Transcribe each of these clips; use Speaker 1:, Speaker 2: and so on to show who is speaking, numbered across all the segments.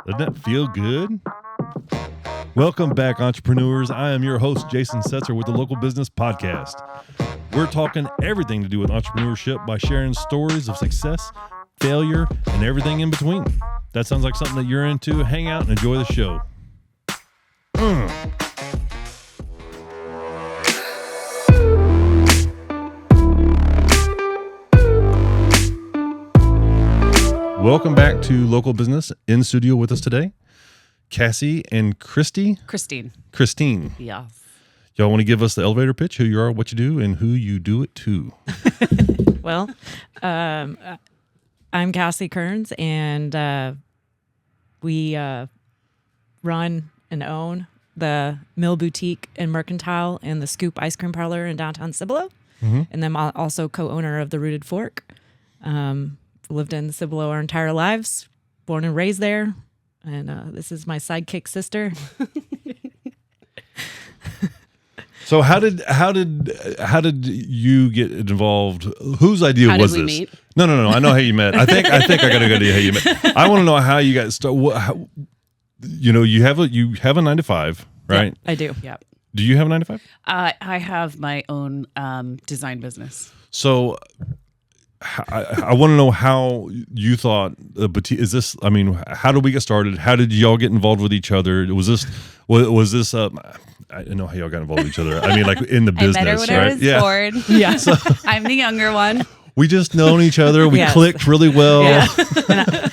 Speaker 1: Doesn't that feel good? Welcome back, entrepreneurs. I am your host, Jason Setzer, with the Local Business Podcast. We're talking everything to do with entrepreneurship by sharing stories of success, failure, and everything in between. That sounds like something that you're into. Hang out and enjoy the show. Welcome back to Local Business. In studio with us today, Cassie and Christine.
Speaker 2: Yeah.
Speaker 1: Y'all want to give us the elevator pitch, who you are, what you do, and who you do it to?
Speaker 2: Well, I'm Cassie Kearns, and we run and own the Mill Boutique and Mercantile and the Scoop Ice Cream Parlor in downtown Cibolo. Mm-hmm. And then I'm also co-owner of the Rooted Fork. Lived in Cibolo our entire lives, born and raised there. And this is my sidekick sister.
Speaker 1: So how did you get involved? Whose idea was this?
Speaker 3: Meet?
Speaker 1: No. I know how you met. I think I got a good idea how you met. I want to know how you got started. You have a 9-to-5, right?
Speaker 2: Yeah, I do.
Speaker 3: Yeah.
Speaker 1: Do you have a 9-to-5?
Speaker 3: I have my own design business.
Speaker 1: So I want to know how you thought a boutique is this. I mean, how did we get started? How did y'all get involved with each other? Was this? I don't know how y'all got involved with each other. I mean, like in the business,
Speaker 3: I met her when
Speaker 1: right?
Speaker 3: I was bored.
Speaker 2: Yeah.
Speaker 1: So,
Speaker 3: I'm the younger one.
Speaker 1: we just known each other. We
Speaker 2: Yes.
Speaker 1: clicked really well.
Speaker 2: Yeah.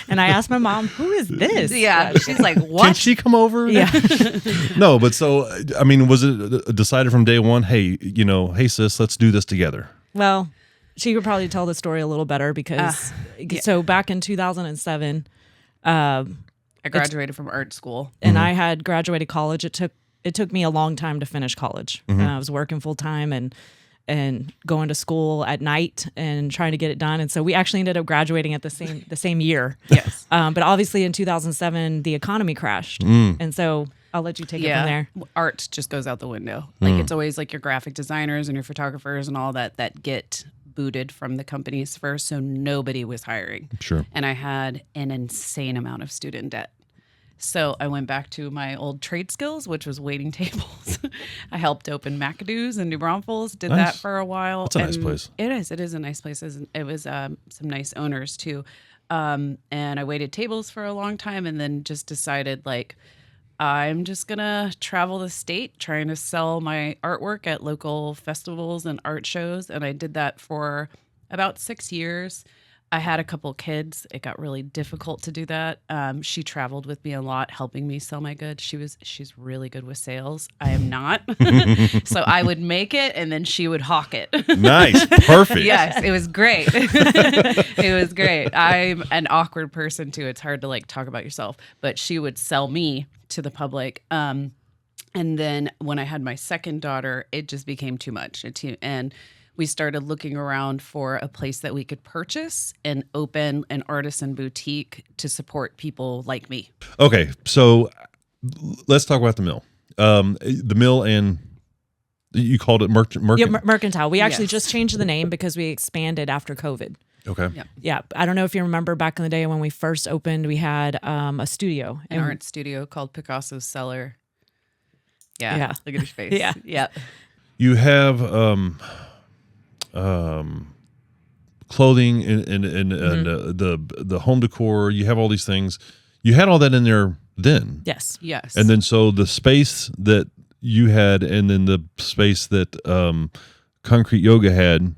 Speaker 2: and I asked my mom, "Who is this?"
Speaker 3: Yeah. She's like, what?
Speaker 1: Can she come over?
Speaker 2: Yeah.
Speaker 1: No, but so I mean, was it decided from day one? Hey, hey sis, let's do this together.
Speaker 2: Well, she could probably tell the story a little better because so back in 2007,
Speaker 3: I graduated from art school.
Speaker 2: and I had graduated college. It took me a long time to finish college. I was working full time and going to school at night and trying to get it done. And so we actually ended up graduating at the same year.
Speaker 3: Yes.
Speaker 2: But obviously in 2007 the economy crashed, and so I'll let you take it from there.
Speaker 3: Art just goes out the window. Like it's always like your graphic designers and your photographers and all that get booted from the companies first. So nobody was hiring.
Speaker 1: Sure.
Speaker 3: And I had an insane amount of student debt. So I went back to my old trade skills, which was waiting tables. I helped open McAdoo's and New Braunfels, did
Speaker 1: Nice.
Speaker 3: that for a while.
Speaker 1: That's a nice place.
Speaker 3: It is a nice place. It was some nice owners too. And I waited tables for a long time and then just decided like, I'm just going to travel the state trying to sell my artwork at local festivals and art shows. And I did that for about 6 years. I had a couple kids. It got really difficult to do that. She traveled with me a lot, helping me sell my goods. She's really good with sales. I am not. So I would make it and then she would hawk it.
Speaker 1: Nice. Perfect.
Speaker 3: Yes, it was great. It was great. I'm an awkward person too. It's hard to like talk about yourself, but she would sell me to the public. And then when I had my second daughter, it just became too much. And we started looking around for a place that we could purchase and open an artisan boutique to support people like me.
Speaker 1: Okay, so let's talk about the mill. The mill and you called it
Speaker 2: Mercantile. We actually
Speaker 3: Yes.
Speaker 2: just changed the name because we expanded after COVID.
Speaker 1: Okay.
Speaker 3: Yeah.
Speaker 2: Yeah. I don't know if you remember back in the day when we first opened, we had a studio.
Speaker 3: An art studio called Picasso's Cellar. Yeah.
Speaker 2: Yeah.
Speaker 3: Look at your face.
Speaker 2: Yeah.
Speaker 3: Yeah.
Speaker 1: You have clothing and the home decor. You have all these things. You had all that in there then.
Speaker 2: Yes.
Speaker 3: Yes.
Speaker 1: And then so the space that you had and then the space that Concrete Yoga had,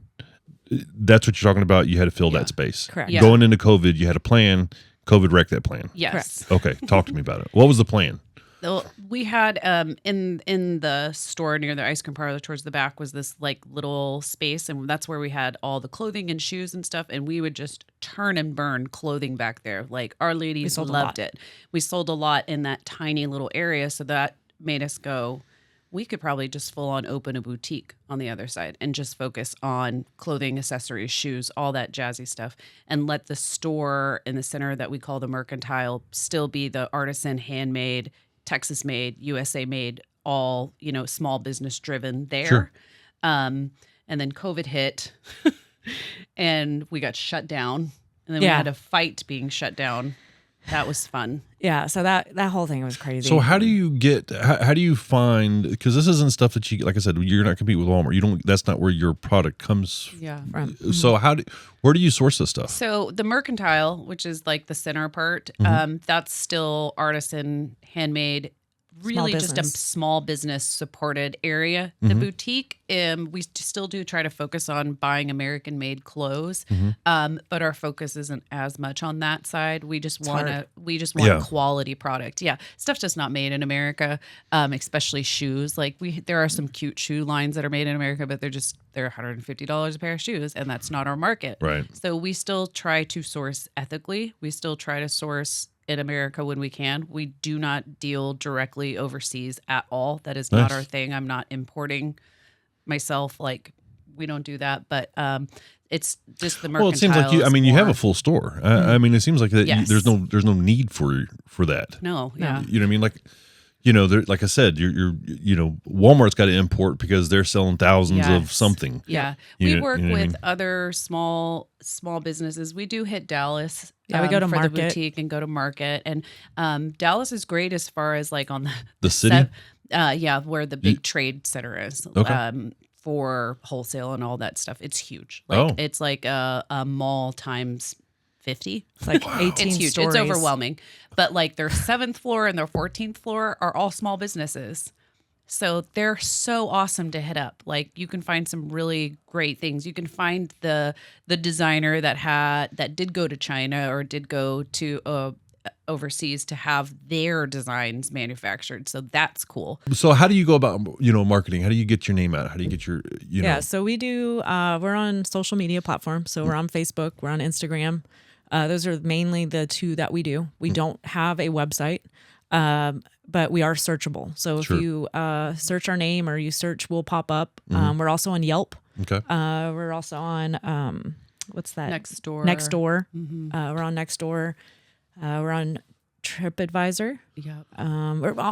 Speaker 1: that's what you're talking about. You had to fill that space.
Speaker 2: Correct.
Speaker 3: Yeah.
Speaker 1: Going into COVID, you had a plan. COVID wrecked that plan.
Speaker 3: Yes.
Speaker 1: Okay, talk to me about it. What was the plan?
Speaker 3: Well, we had in the store near the ice cream parlor towards the back was this like little space, and that's where we had all the clothing and shoes and stuff, and we would just turn and burn clothing back there. Like our ladies loved it. We sold a lot in that tiny little area, so that made us go, we could probably just full on open a boutique on the other side and just focus on clothing, accessories, shoes, all that jazzy stuff, and let the store in the center that we call the Mercantile still be the artisan, handmade, Texas made, USA made, all, small business driven there.
Speaker 1: Sure.
Speaker 3: And then COVID hit and we got shut down. And then we
Speaker 2: Yeah.
Speaker 3: had a fight being shut down. That was fun.
Speaker 2: Yeah. So that whole thing was crazy.
Speaker 1: So how do you find, because this isn't stuff that you, like I said, you're not competing with Walmart. That's not where your product comes.
Speaker 3: Yeah.
Speaker 1: So where do you source this stuff?
Speaker 3: So the mercantile, which is like the center part, that's still artisan, handmade, really just a small business supported area. The boutique, we still do try to focus on buying American made clothes, but our focus isn't as much on that side. We just want a quality product. Yeah, stuff's just not made in America, especially shoes. Like there are some cute shoe lines that are made in America, but they're $150 a pair of shoes, and that's not our market.
Speaker 1: Right.
Speaker 3: So we still try to source ethically. We still try to source in America when we can. We do not deal directly overseas at all. That is not our thing. I'm not importing myself. Like, we don't do that. But it's just the mercantile.
Speaker 1: Well, it seems like you have a full store. I mean, it seems like that there's no need for that.
Speaker 3: No, yeah.
Speaker 1: You know what I mean? Like, like I said, you're Walmart's got to import because they're selling thousands of something.
Speaker 3: Yeah. We work with other small businesses. We do hit Dallas.
Speaker 2: Yeah, we go to
Speaker 3: for
Speaker 2: market.
Speaker 3: the boutique and go to market. And Dallas is great as far as like on
Speaker 1: the city.
Speaker 3: Where the big trade center is.
Speaker 1: Okay.
Speaker 3: For wholesale and all that stuff. It's huge. Like it's like a mall times 50.
Speaker 2: It's like 18
Speaker 3: It's huge.
Speaker 2: stories.
Speaker 3: It's overwhelming. But like their 7th floor and their 14th floor are all small businesses. So they're so awesome to hit up. Like you can find some really great things. You can find the designer that did go to China or did go to overseas to have their designs manufactured. So that's cool.
Speaker 1: So how do you go about marketing? How do you get your name out? How do you get your
Speaker 2: Yeah, so we do we're on social media platforms. So we're on Facebook, we're on Instagram. Those are mainly the two that we do. We don't have a website. But we are searchable. So if you search our name or you search, we'll pop up. We're also on Yelp.
Speaker 1: Okay.
Speaker 2: We're also on what's that?
Speaker 3: Nextdoor.
Speaker 2: Nextdoor. We're on Nextdoor. We're on TripAdvisor.
Speaker 3: Yeah.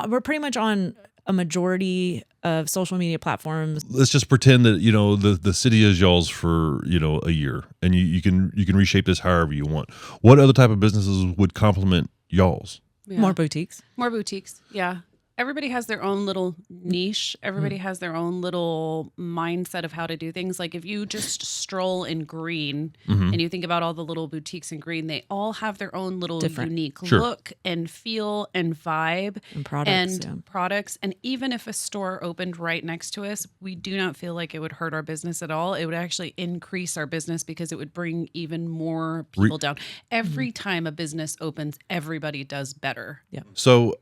Speaker 2: We're pretty much on a majority of social media platforms.
Speaker 1: Let's just pretend that the city is y'all's for a year, and you can reshape this however you want. What other type of businesses would complement y'all's?
Speaker 3: Yeah.
Speaker 2: More boutiques.
Speaker 3: More boutiques. Yeah. Everybody has their own little niche. Everybody has their own little mindset of how to do things. Like if you just stroll in green and you think about all the little boutiques in green, they all have their own little unique look and feel and vibe
Speaker 2: and
Speaker 3: products. And even if a store opened right next to us, we do not feel like it would hurt our business at all. It would actually increase our business because it would bring even more people down. Every time a business opens, everybody does better.
Speaker 2: Yeah.
Speaker 1: So,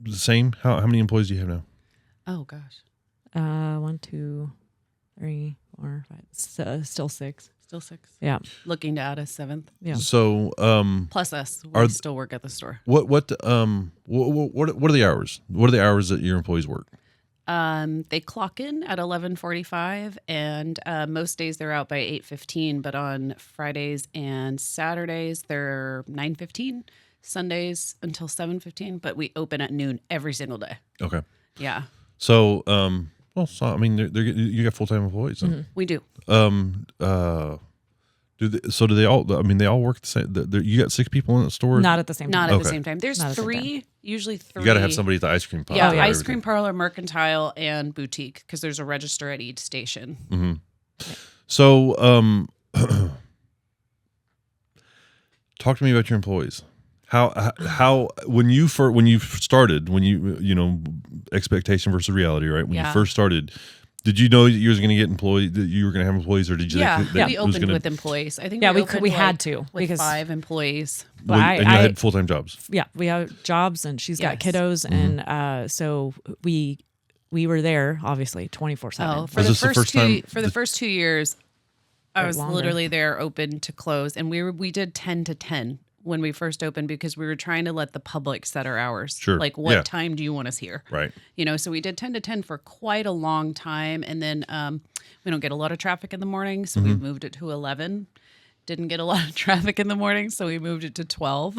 Speaker 1: the same. How many employees do you have now?
Speaker 3: Oh gosh.
Speaker 2: 1, 2, 3, 4, 5. Still 6.
Speaker 3: Still 6.
Speaker 2: Yeah.
Speaker 3: Looking to add a 7th.
Speaker 2: Yeah.
Speaker 1: So,
Speaker 3: plus us. We still work at the store.
Speaker 1: What are the hours? What are the hours that your employees work?
Speaker 3: They clock in at 11:45, and most days they're out by 8:15. But on Fridays and Saturdays they're 9:15. Sundays until 7:15, but we open at noon every single day.
Speaker 1: Okay.
Speaker 3: Yeah.
Speaker 1: So, I mean, you got full-time employees.
Speaker 3: We do.
Speaker 1: Do they all? I mean, they all work the same. You got 6 people in the store.
Speaker 2: Not at the same time.
Speaker 3: Not at the same time. There's usually 3.
Speaker 1: You got to have somebody at the ice cream parlor.
Speaker 3: Yeah, ice cream parlor, mercantile, and boutique because there's a register at each station.
Speaker 1: Mm-hmm. So, talk to me about your employees. How when you started, expectation versus reality, right? When you first started, did you know that you were going to get employees, that you were going to have employees, or did you?
Speaker 3: We opened with employees. I think
Speaker 2: we had to
Speaker 3: with because 5 employees.
Speaker 1: And you had full-time jobs.
Speaker 2: Yeah, we have jobs, and she's got kiddos, and so we were there obviously 24/7.
Speaker 3: Oh, for the first 2 years, I was literally there, open to close, and we did 10 to 10. When we first opened, because we were trying to let the public set our hours.
Speaker 1: Sure.
Speaker 3: Like, what time do you want us here?
Speaker 1: Right.
Speaker 3: So we did 10 to 10 for quite a long time. And then we don't get a lot of traffic in the morning, so we moved it to 11. Didn't get a lot of traffic in the morning, so we moved it to 12.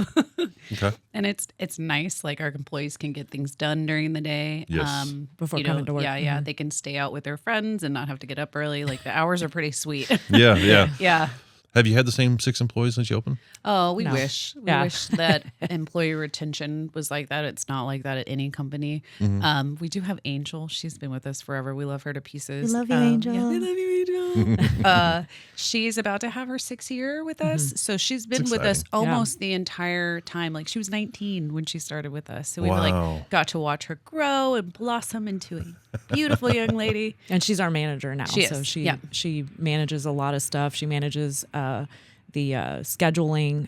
Speaker 1: Okay.
Speaker 3: And it's nice. Like, our employees can get things done during the day.
Speaker 1: Yes.
Speaker 2: Before coming to work.
Speaker 3: Yeah, yeah. They can stay out with their friends and not have to get up early. Like, the hours are pretty sweet.
Speaker 1: Yeah.
Speaker 3: Yeah.
Speaker 1: Have you had the same 6 employees since you opened?
Speaker 3: Oh, we
Speaker 2: No.
Speaker 3: wish. We
Speaker 2: Yeah.
Speaker 3: wish that employee retention was like that. It's not like that at any company. We do have Angel. She's been with us forever. We love her to pieces.
Speaker 2: We love you, Angel.
Speaker 3: Yeah, we love you, Angel. She's about to have her 6th year with us. So she's been with us
Speaker 1: exciting.
Speaker 3: almost the entire time. Like she was 19 when she started with us. So we
Speaker 1: Wow.
Speaker 3: like got to watch her grow and blossom into a beautiful young lady.
Speaker 2: And she's our manager now.
Speaker 3: She
Speaker 2: so
Speaker 3: is,
Speaker 2: she
Speaker 3: yeah.
Speaker 2: she manages a lot of stuff. She manages the scheduling.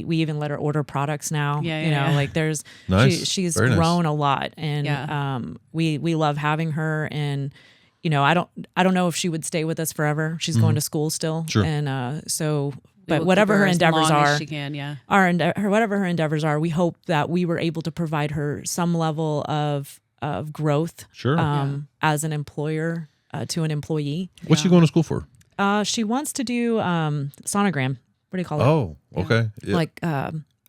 Speaker 2: We even let her order products now.
Speaker 3: Yeah,
Speaker 2: you
Speaker 3: yeah,
Speaker 2: know,
Speaker 3: yeah.
Speaker 2: like there's
Speaker 1: Nice.
Speaker 2: she's
Speaker 1: Very nice.
Speaker 2: grown a lot, and
Speaker 3: Yeah.
Speaker 2: we love having her. And you know, I don't know if she would stay with us forever. She's going to school still,
Speaker 1: Sure.
Speaker 2: and so.
Speaker 3: We
Speaker 2: But
Speaker 3: will
Speaker 2: whatever
Speaker 3: keep
Speaker 2: her
Speaker 3: as
Speaker 2: endeavors
Speaker 3: long as
Speaker 2: are,
Speaker 3: she can, yeah.
Speaker 2: whatever her endeavors are, we hope that we were able to provide her some level of growth
Speaker 1: Sure.
Speaker 2: as an employer to an employee.
Speaker 1: What's she going to school for?
Speaker 2: She wants to do sonogram. What do you call it?
Speaker 1: Oh, okay. Yeah.
Speaker 2: Like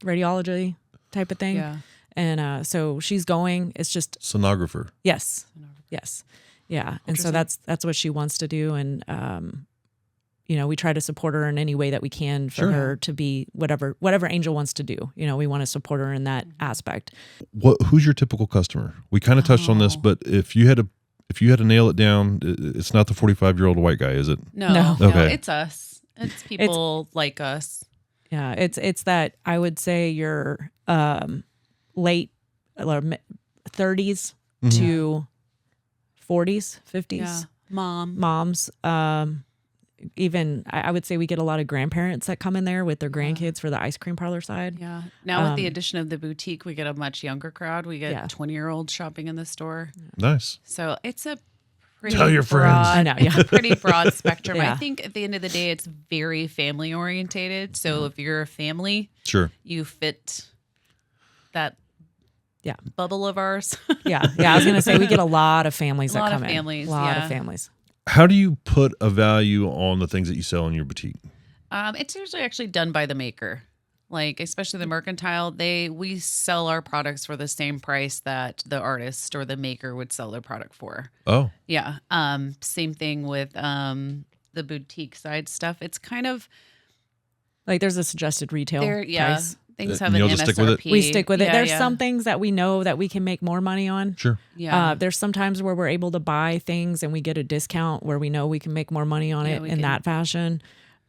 Speaker 2: radiology type of thing.
Speaker 3: Yeah.
Speaker 2: And so she's going. It's just
Speaker 1: Sonographer.
Speaker 2: yes, yeah. And so that's what she wants to do. And you know, we try to support her in any way that we can for
Speaker 1: Sure.
Speaker 2: her to be whatever Angel wants to do. You know, we want to support her in that aspect.
Speaker 1: Who's your typical customer? We kind of touched on this, but if you had to nail it down, it's not the 45-year-old white guy, is it?
Speaker 3: No,
Speaker 1: Okay.
Speaker 3: it's us. It's people like us.
Speaker 2: Yeah, it's that I would say your late or 30s to 40s, 50s
Speaker 3: Yeah. Mom.
Speaker 2: moms. Even I would say we get a lot of grandparents that come in there with their grandkids for the ice cream parlor side.
Speaker 3: Yeah. Now with the addition of the boutique, we get a much younger crowd. We get
Speaker 2: Yeah.
Speaker 3: 20-year-olds shopping in the store.
Speaker 1: Nice.
Speaker 3: So it's a pretty
Speaker 1: Tell your friends.
Speaker 2: I know, yeah.
Speaker 3: pretty broad spectrum.
Speaker 2: Yeah.
Speaker 3: I think at the end of the day, it's very family orientated. So if you're a family,
Speaker 1: Sure.
Speaker 3: you fit that
Speaker 2: Yeah.
Speaker 3: bubble of ours.
Speaker 2: Yeah. I was gonna say we get a lot of families
Speaker 3: A lot
Speaker 2: that
Speaker 3: of
Speaker 2: come
Speaker 3: families,
Speaker 2: in. A lot
Speaker 3: yeah.
Speaker 2: of families.
Speaker 1: How do you put a value on the things that you sell in your boutique?
Speaker 3: It's usually actually done by the maker. Like, especially the mercantile, we sell our products for the same price that the artist or the maker would sell their product for.
Speaker 1: Oh,
Speaker 3: Yeah. Same thing with the boutique side stuff. It's kind of
Speaker 2: Like there's a suggested retail price.
Speaker 3: Things
Speaker 1: And
Speaker 3: have an
Speaker 1: you'll just stick with it?
Speaker 3: MSRP.
Speaker 2: We stick with it.
Speaker 3: Yeah,
Speaker 2: There's
Speaker 3: yeah.
Speaker 2: some things that we know that we can make more money on.
Speaker 1: sure.
Speaker 3: Yeah.
Speaker 2: There's some times where we're able to buy things and we get a discount where we know we can make more money on
Speaker 3: Yeah,
Speaker 2: it
Speaker 3: we
Speaker 2: in
Speaker 3: can.
Speaker 2: that fashion.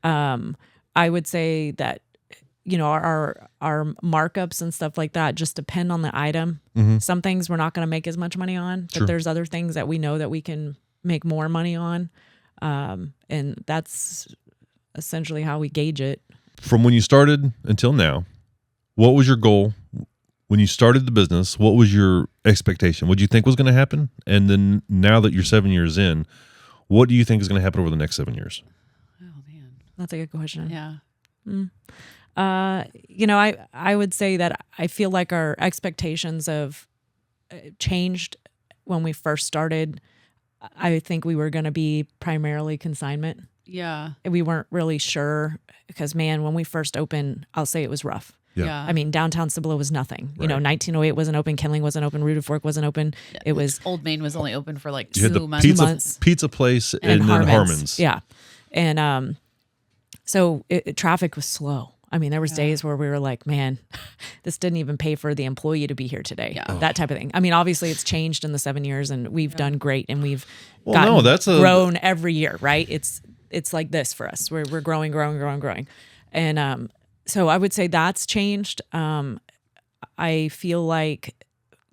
Speaker 2: I would say that, you know, our markups and stuff like that just depend on the item. Some things we're not going to make as much money on, but
Speaker 1: Sure.
Speaker 2: there's other things that we know that we can make more money on. And that's essentially how we gauge it.
Speaker 1: From when you started until now, what was your goal? When you started the business, what was your expectation? What do you think was going to happen? And then now that you're 7 years in, what do you think is going to happen over the next 7 years?
Speaker 3: Oh, man.
Speaker 2: That's a good question.
Speaker 3: Yeah.
Speaker 2: You know, I would say that I feel like our expectations of changed when we first started. I think we were going to be primarily consignment.
Speaker 3: Yeah.
Speaker 2: We weren't really sure because, man, when we first opened, I'll say it was rough.
Speaker 1: Yeah.
Speaker 3: Yeah.
Speaker 2: I mean, downtown Cibolo was nothing. You know,
Speaker 1: Right.
Speaker 2: 1908 wasn't open. Kenling wasn't open. Rooted Fork wasn't open. It was
Speaker 3: Old Main was only open for like
Speaker 1: You had
Speaker 3: 2
Speaker 1: the
Speaker 3: months.
Speaker 2: months.
Speaker 1: pizza place and then Harmon's.
Speaker 2: Yeah. And so traffic was slow. I mean, there was days where we were like, man, this didn't even pay for the employee to be here today.
Speaker 3: Yeah.
Speaker 2: That type of thing. I mean, obviously it's changed in the 7 years and we've done great and we've
Speaker 1: Well, no, that's
Speaker 2: grown every year, right? It's like this for us. We're growing. And so I would say that's changed. I feel like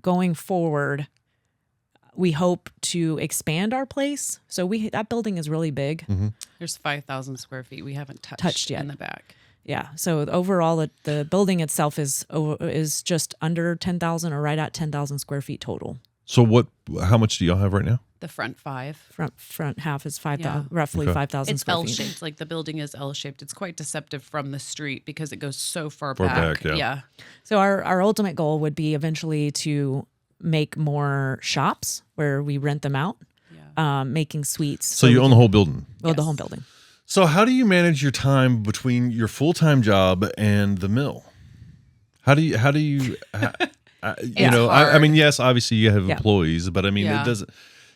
Speaker 2: going forward, we hope to expand our place. So that building is really big.
Speaker 3: There's 5,000 square feet we haven't touched
Speaker 2: yet.
Speaker 3: in the back.
Speaker 2: Yeah. So overall, the building itself is just under 10,000 or right at 10,000 square feet total.
Speaker 1: So how much do y'all have right now?
Speaker 3: The front 5.
Speaker 2: Front half is 5,000,
Speaker 3: Yeah.
Speaker 2: roughly
Speaker 1: Okay.
Speaker 2: 5,000
Speaker 3: It's
Speaker 2: square feet.
Speaker 3: L-shaped. Like the building is L-shaped. It's quite deceptive from the street because it goes so far
Speaker 1: Far
Speaker 3: back.
Speaker 1: back, yeah.
Speaker 2: So our ultimate goal would be eventually to make more shops where we rent them out, making suites.
Speaker 1: So you own the whole building.
Speaker 2: the
Speaker 3: Yes.
Speaker 2: whole building.
Speaker 1: So how do you manage your time between your full-time job and the mill? How do you you know, I
Speaker 3: hard.
Speaker 1: mean, yes, obviously you have
Speaker 2: Yeah.
Speaker 1: employees, but I mean,
Speaker 3: Yeah.
Speaker 1: it doesn't,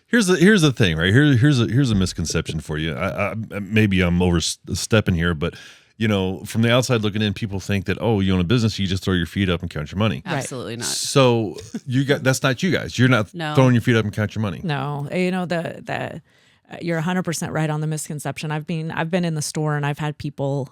Speaker 1: Here's the thing, right? Here's a misconception for you. I maybe I'm overstepping here, but from the outside looking in, people think that, oh, you own a business, you just throw your feet up and count your money.
Speaker 3: Absolutely not.
Speaker 1: So that's not you guys. You're not throwing your feet up and count your money.
Speaker 2: No, you're 100% right on the misconception. I've been in the store and I've had people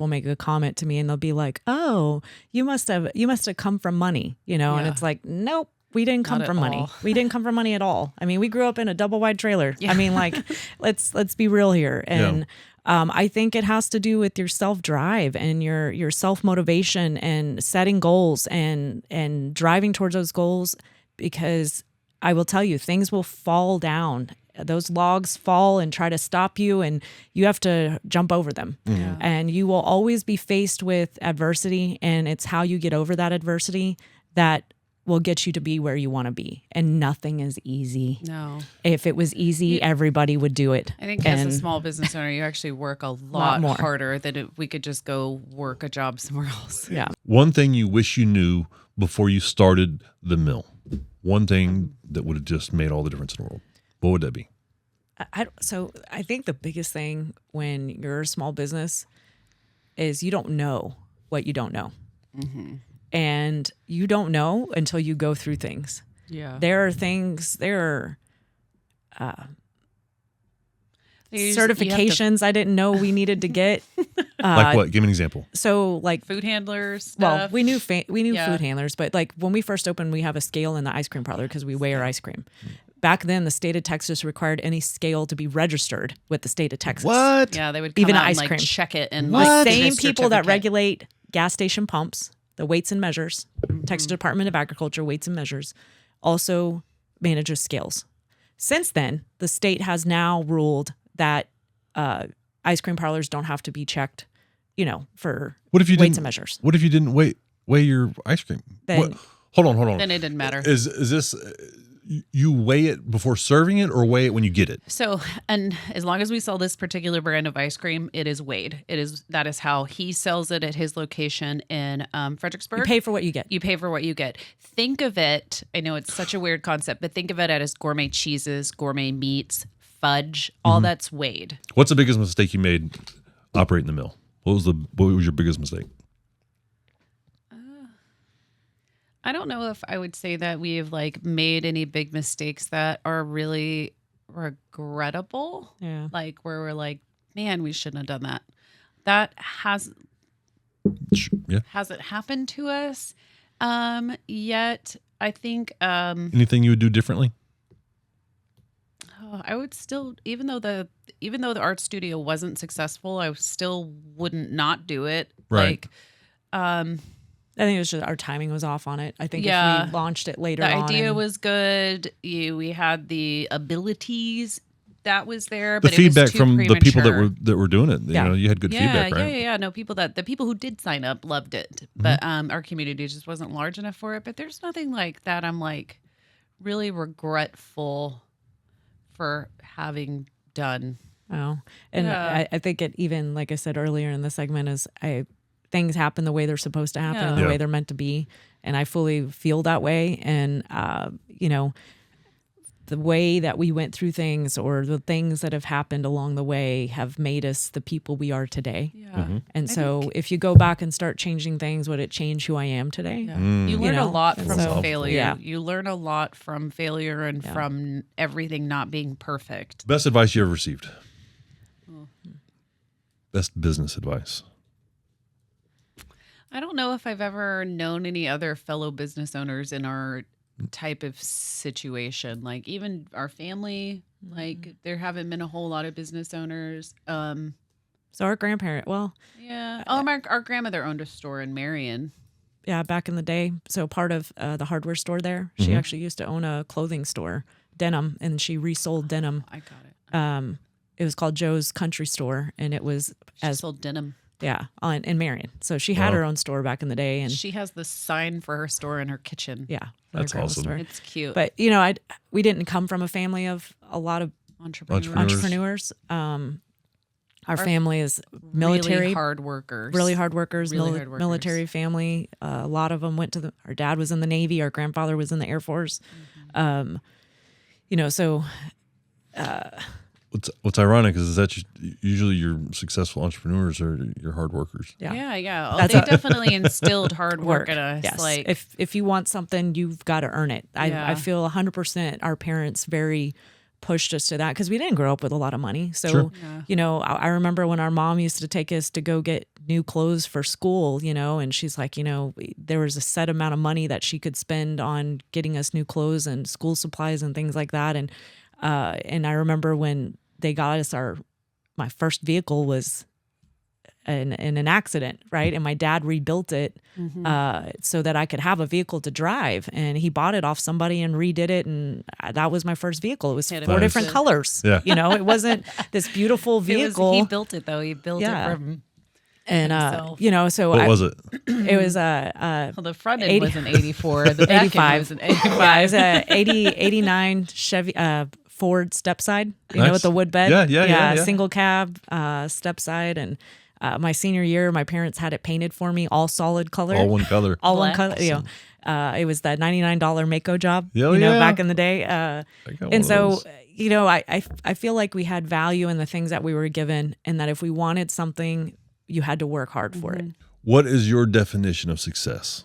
Speaker 2: make a comment to me and they'll be like, "Oh, you must have come from money," and it's like, nope. We didn't come from money. We didn't come from money at all. I mean, we grew up in a double wide trailer. Yeah. I mean, like, let's be real here. And I think it has to do with your self drive and your self motivation and setting goals and driving towards those goals. Because I will tell you, things will fall down. Those logs fall and try to stop you, and you have to jump over them. Mm-hmm. And you will always be faced with adversity, and it's how you get over that adversity that will get you to be where you want to be. And nothing is easy.
Speaker 3: No.
Speaker 2: If it was easy, everybody would do it.
Speaker 3: I think as a small business owner, you actually work a lot harder than if we could just go work a job somewhere else.
Speaker 2: Yeah.
Speaker 1: One thing you wish you knew before you started the mill. One thing that would have just made all the difference in the world. What would that be?
Speaker 2: So I think the biggest thing when you're a small business is you don't know what you don't know. Mm-hmm. And you don't know until you go through things.
Speaker 3: Yeah.
Speaker 2: There are certifications I didn't know we needed to get.
Speaker 1: Like what? Give me an example.
Speaker 2: So like
Speaker 3: food handlers stuff.
Speaker 2: Well, we knew food handlers, but like when we first opened, we have a scale in the ice cream parlor because we weigh our ice cream. Back then, the state of Texas required any scale to be registered with the state of Texas.
Speaker 1: What?
Speaker 3: Yeah, they would come
Speaker 2: even
Speaker 3: out
Speaker 2: ice
Speaker 3: and
Speaker 2: cream.
Speaker 3: Check it and
Speaker 2: the same people that regulate gas station pumps, the weights and measures,
Speaker 3: Mm-hmm.
Speaker 2: Texas Department of Agriculture weights and measures, also manages scales. Since then, the state has now ruled that ice cream parlors don't have to be checked, for weights and measures.
Speaker 1: What if you didn't weigh your ice cream?
Speaker 2: Then,
Speaker 1: hold on.
Speaker 3: Then it didn't matter.
Speaker 1: Is this you weigh it before serving it or weigh it when you get it?
Speaker 3: So, and as long as we sell this particular brand of ice cream, it is weighed. That is how he sells it at his location in Fredericksburg.
Speaker 2: You pay for what you get.
Speaker 3: You pay for what you get. Think of it, I know it's such a weird concept, but think of it as gourmet cheeses, gourmet meats, fudge, all that's weighed.
Speaker 1: What's the biggest mistake you made operating the mill? What was your biggest mistake?
Speaker 3: I don't know if I would say that we've made any big mistakes that are really regrettable.
Speaker 2: Yeah.
Speaker 3: Like where we're like, man, we shouldn't have done that. That hasn't happened to us yet. I think
Speaker 1: anything you would do differently?
Speaker 3: I would still, even though the art studio wasn't successful, I still wouldn't not do it.
Speaker 1: Right.
Speaker 2: I think it was just our timing was off on it. I think if we launched it later on.
Speaker 3: The idea was good. We had the abilities that was there.
Speaker 1: The
Speaker 3: but
Speaker 1: feedback
Speaker 3: it was too
Speaker 1: from
Speaker 3: premature.
Speaker 1: the people that were doing it. You had good feedback, right?
Speaker 3: Yeah. No, the people who did sign up loved it. But our community just wasn't large enough for it. But there's nothing like that I'm really regretful for having done.
Speaker 2: Oh, and I think it even, like I said earlier in the segment, is things happen the way they're supposed to happen and the way they're meant to be. And I fully feel that way. And, the way that we went through things or the things that have happened along the way have made us the people we are today. Yeah. Mm-hmm. And so if you go back and start changing things, would it change who I am today?
Speaker 3: Yeah. You learn a lot from failure.
Speaker 2: Yeah.
Speaker 3: You learn a lot from failure and from everything not being perfect.
Speaker 1: Best advice you ever received? Best business advice?
Speaker 3: I don't know if I've ever known any other fellow business owners in our type of situation. Like even our family, there haven't been a whole lot of business owners.
Speaker 2: So our grandparent,
Speaker 3: our grandmother owned a store in Marion.
Speaker 2: Yeah, back in the day. So part of the hardware store there, she actually used to own a clothing store, denim, and she resold denim.
Speaker 3: I got it.
Speaker 2: It was called Joe's Country Store, and it was
Speaker 3: sold denim.
Speaker 2: Yeah, in Marion. So she had her own store back in the day, and
Speaker 3: she has the sign for her store in her kitchen.
Speaker 2: Yeah,
Speaker 1: that's awesome.
Speaker 2: Store.
Speaker 3: It's cute.
Speaker 2: But we didn't come from a family of a lot of entrepreneurs. Our family is military,
Speaker 3: really hard workers,
Speaker 2: military family. A lot of them went to our dad was in the Navy. Our grandfather was in the Air Force. so
Speaker 1: What's ironic is that usually your successful entrepreneurs are your hard workers.
Speaker 3: Yeah. Oh, they definitely instilled hard work in us.
Speaker 2: Yes.
Speaker 3: Like,
Speaker 2: if you want something, you've got to earn it. I feel 100% our parents very pushed us to that because we didn't grow up with a lot of money. So, I remember when our mom used to take us to go get new clothes for school, and she's like, there was a set amount of money that she could spend on getting us new clothes and school supplies and things like that. And I remember when they got us my first vehicle was in an accident, right? And my dad rebuilt it so that I could have a vehicle to drive. And he bought it off somebody and redid it. And that was my first vehicle. It was 4 different colors.
Speaker 1: Yeah.
Speaker 2: It wasn't this beautiful vehicle.
Speaker 3: He built it though. He built it from
Speaker 2: and
Speaker 3: himself.
Speaker 2: so
Speaker 1: what was it?
Speaker 2: It was
Speaker 3: well, the front end was an 84. The back
Speaker 2: 85.
Speaker 3: end was an 85.
Speaker 2: Yeah, it was a 89 Chevy Ford step side,
Speaker 1: Nice.
Speaker 2: with the wood bed.
Speaker 1: Yeah.
Speaker 2: Single cab step side. And my senior year, my parents had it painted for me, all solid color.
Speaker 1: All one color.
Speaker 2: All one
Speaker 3: Black.
Speaker 2: color. It was that $99 Mako job,
Speaker 1: Yeah,
Speaker 2: back in the day.
Speaker 1: I got one
Speaker 2: And
Speaker 1: of
Speaker 2: so,
Speaker 1: those.
Speaker 2: I feel like we had value in the things that we were given, and that if we wanted something, you had to work hard for it.
Speaker 1: What is your definition of success?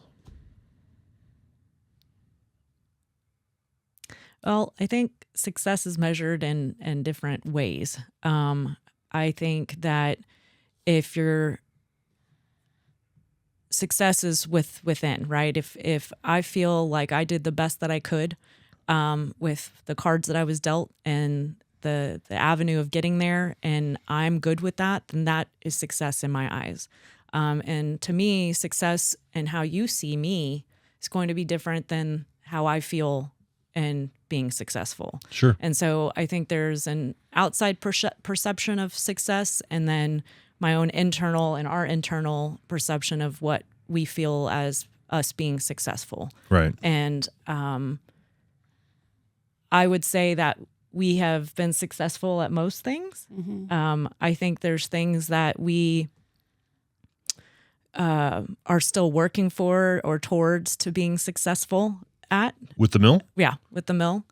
Speaker 2: Well, I think success is measured in different ways. I think that if your success is within, right? If I feel like I did the best that I could with the cards that I was dealt and the avenue of getting there, and I'm good with that, then that is success in my eyes. And to me, success and how you see me is going to be different than how I feel and being successful.
Speaker 1: Sure.
Speaker 2: And so I think there's an outside perception of success, and then my own internal and our internal perception of what we feel as us being successful.
Speaker 1: Right.
Speaker 2: And I would say that we have been successful at most things. I think there's things that we are still working for or towards to being successful at.
Speaker 1: With the mill?
Speaker 2: Yeah, with the mill.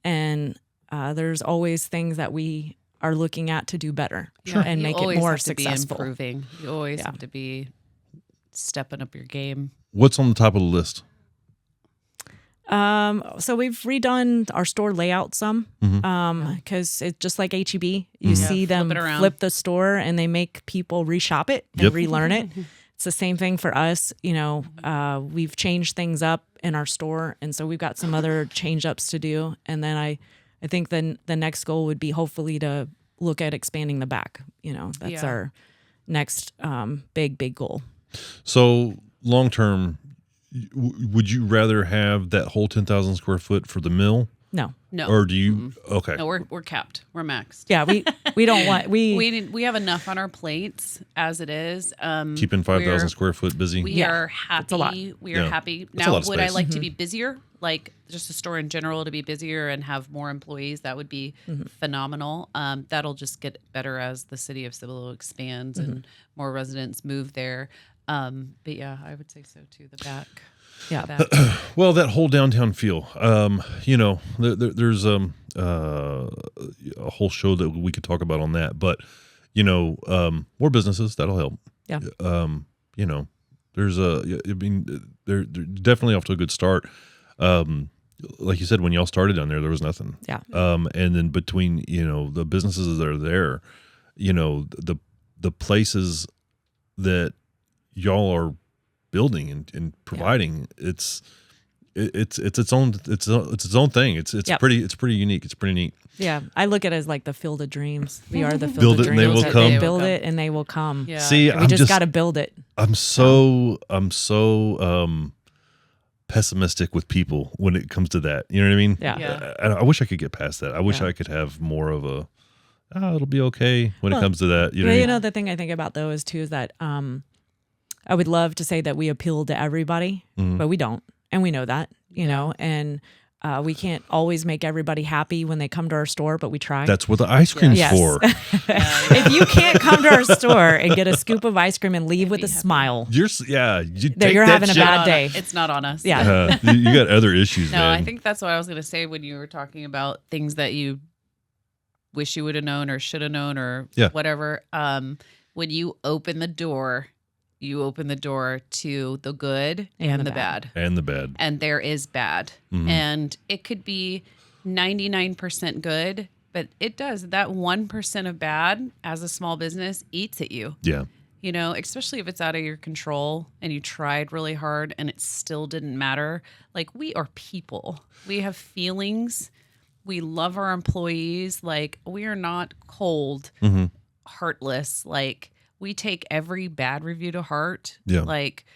Speaker 2: And there's always things that we are looking at to do better and make it more successful.
Speaker 3: Be improving. You always have to be stepping up your game.
Speaker 1: What's on the top of the list?
Speaker 2: So we've redone our store layout some, because it's just like HEB. You see them flip the store and they make people reshop it and relearn it. It's the same thing for us. We've changed things up in our store, and so we've got some other change ups to do. And then I think the next goal would be hopefully to look at expanding the back. That's our next big goal.
Speaker 1: So long term, would you rather have that whole 10,000 square foot for the mill?
Speaker 2: No.
Speaker 1: Or do you? Okay.
Speaker 3: No, we're capped. We're maxed.
Speaker 2: Yeah, we don't want
Speaker 3: we have enough on our plates as it is.
Speaker 1: Keeping 5,000 square foot busy.
Speaker 3: We are happy.
Speaker 2: It's a lot.
Speaker 3: We are happy.
Speaker 1: That's a lot
Speaker 3: Now,
Speaker 1: of
Speaker 3: would I
Speaker 1: space.
Speaker 3: like to be busier? Like just a store in general to be busier and have more employees? That would be phenomenal. That'll just get better as the city of Cibolo expands and more residents move there. But yeah, I would say so too. The back.
Speaker 2: Yeah.
Speaker 1: Well, that whole downtown feel, there's a whole show that we could talk about on that, but more businesses, that'll help.
Speaker 2: Yeah.
Speaker 1: They're definitely off to a good start. Like you said, when y'all started down there was nothing.
Speaker 2: Yeah.
Speaker 1: And then between, the businesses that are there, the places that y'all are building and providing, it's its own thing. It's pretty unique. It's pretty neat.
Speaker 2: Yeah, I look at it as like the field of dreams. We are the field
Speaker 1: Build
Speaker 2: of
Speaker 1: it and they
Speaker 2: dreams.
Speaker 1: will come.
Speaker 2: Build it and they will come.
Speaker 3: Yeah.
Speaker 1: See,
Speaker 2: We just got to build it.
Speaker 1: I'm so pessimistic with people when it comes to that. You know what I mean?
Speaker 2: Yeah.
Speaker 1: I wish I could get past that. I wish I could have more of a, it'll be okay when it comes to that. You know, what I mean?
Speaker 2: The thing I think about though is that I would love to say that we appeal to everybody, but we don't, and we know that. And We can't always make everybody happy when they come to our store, but we try.
Speaker 1: That's what the ice cream's
Speaker 2: Yes.
Speaker 1: for.
Speaker 2: If you can't come to our store and get a scoop of ice cream and leave with a smile,
Speaker 1: You're take
Speaker 2: you're
Speaker 1: that
Speaker 2: having a
Speaker 1: shit.
Speaker 2: bad day.
Speaker 3: It's not on us.
Speaker 2: Yeah.
Speaker 1: You got other issues,
Speaker 3: No,
Speaker 1: man.
Speaker 3: I think that's what I was going to say when you were talking about things that you wish you would have known or should have known or whatever. When you open the door to the good and the bad.
Speaker 1: And the bad.
Speaker 3: And there is bad.
Speaker 1: Mm-hmm.
Speaker 3: And it could be 99% good, but it does. That 1% of bad as a small business eats at you.
Speaker 1: Yeah.
Speaker 3: You know, especially if it's out of your control and you tried really hard and it still didn't matter. Like, we are people. We have feelings. We love our employees. Like, we are not cold, heartless. Like, we take every bad review to heart.
Speaker 1: Yeah.
Speaker 3: Like,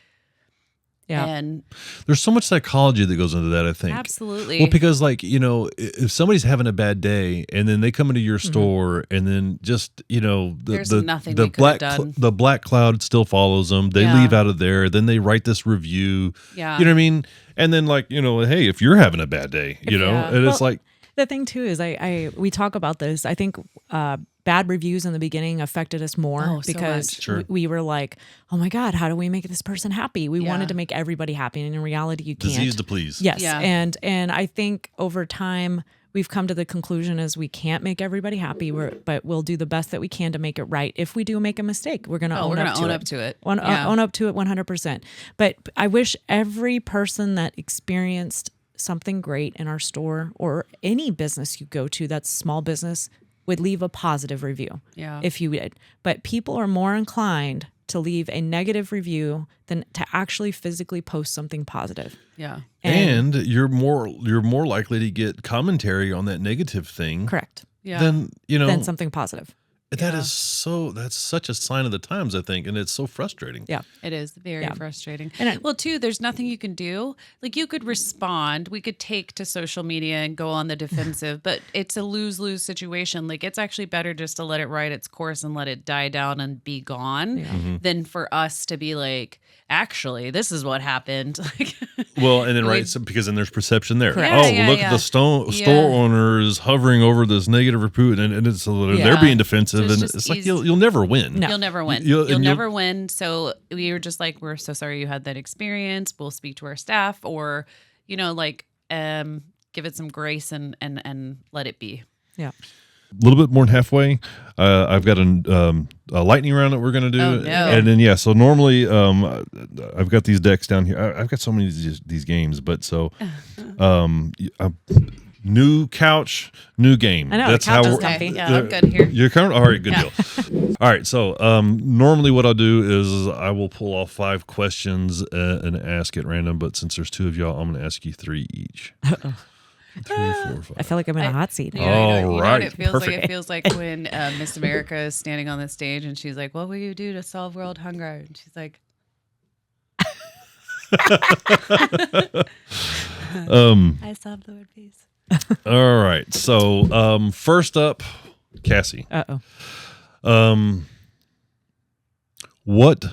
Speaker 2: Yeah.
Speaker 3: and
Speaker 1: There's so much psychology that goes into that, I think.
Speaker 3: absolutely.
Speaker 1: Well, because like, you know, if somebody's having a bad day and then they come into your store and then just, you know,
Speaker 3: There's
Speaker 1: the
Speaker 3: nothing
Speaker 1: the
Speaker 3: they could
Speaker 1: black
Speaker 3: have done.
Speaker 1: the black cloud still follows them. They
Speaker 3: Yeah.
Speaker 1: leave out of there, then they write this review.
Speaker 3: Yeah.
Speaker 1: You know what I mean? And then like, you know, hey, if you're having a bad day, you know,
Speaker 3: Yeah.
Speaker 1: and it's
Speaker 2: Well,
Speaker 1: like
Speaker 2: The thing too is we talk about this. I think bad reviews in the beginning affected us more
Speaker 3: Oh, so
Speaker 2: because
Speaker 3: much.
Speaker 1: Sure.
Speaker 2: we were like, oh my God, how do we make this person happy? We
Speaker 3: Yeah.
Speaker 2: wanted to make everybody happy. And in reality, you can't.
Speaker 1: disease to please.
Speaker 2: Yes.
Speaker 3: Yeah.
Speaker 2: And I think over time we've come to the conclusion is we can't make everybody happy, but we'll do the best that we can to make it right. If we do make a mistake, we're going to own up to it. Own up to it 100%. But I wish every person that experienced something great in our store or any business you go to that's small business would leave a positive review.
Speaker 3: Yeah.
Speaker 2: If you did. But people are more inclined to leave a negative review than to actually physically post something positive.
Speaker 3: Yeah.
Speaker 1: And you're more likely to get commentary on that negative thing
Speaker 2: Correct.
Speaker 3: Yeah.
Speaker 1: than, you know,
Speaker 2: Than something positive.
Speaker 1: that's such a sign of the times, I think, and it's so frustrating.
Speaker 2: Yeah.
Speaker 3: It is very
Speaker 2: Yeah.
Speaker 3: frustrating.
Speaker 2: And
Speaker 3: well, too, there's nothing you can do. Like, you could respond. We could take to social media and go on the defensive, but it's a lose-lose situation. Like, it's actually better just to let it ride its course and let it die down and be gone than for us to be like, actually, this is what happened. Like,
Speaker 1: Well, and then so because then there's perception there.
Speaker 2: Correct.
Speaker 1: Oh,
Speaker 3: Yeah,
Speaker 1: look
Speaker 3: yeah,
Speaker 1: at the store
Speaker 3: yeah.
Speaker 1: owner is hovering over this negative repute, and it's they're
Speaker 3: Yeah.
Speaker 1: being defensive,
Speaker 3: So it's
Speaker 1: and
Speaker 3: just
Speaker 1: it's like
Speaker 3: easy.
Speaker 1: you'll never win.
Speaker 2: No.
Speaker 3: You'll never win.
Speaker 1: You'll
Speaker 3: Never win. So we were just like, we're so sorry you had that experience. We'll speak to our staff, or, you know, like, give it some grace and let it be.
Speaker 2: Yeah.
Speaker 1: A little bit more than halfway. I've got a lightning round that we're going to do.
Speaker 3: Oh, no.
Speaker 1: And then, so normally I've got these decks down here. I've got so many of these games, but so new couch, new game.
Speaker 2: I know,
Speaker 1: That's
Speaker 2: the couch
Speaker 1: how
Speaker 2: is
Speaker 1: we're,
Speaker 2: comfy.
Speaker 3: Yeah, I'm good here.
Speaker 1: You're coming? All right, good deal. All right, so normally what I'll do is I will pull off 5 questions and ask at random, but since there's 2 of y'all, I'm going to ask you 3 each. 3, 4, 5.
Speaker 2: I feel like I'm in a hot seat.
Speaker 3: You know what
Speaker 1: right.
Speaker 3: it feels
Speaker 1: Perfect.
Speaker 3: like? It feels like when Miss America is standing on the stage and she's like, "What will you do to solve world hunger?" And she's like, "I solved the word peace."
Speaker 1: All right, so first up, Cassie.
Speaker 2: Uh-oh.
Speaker 1: What?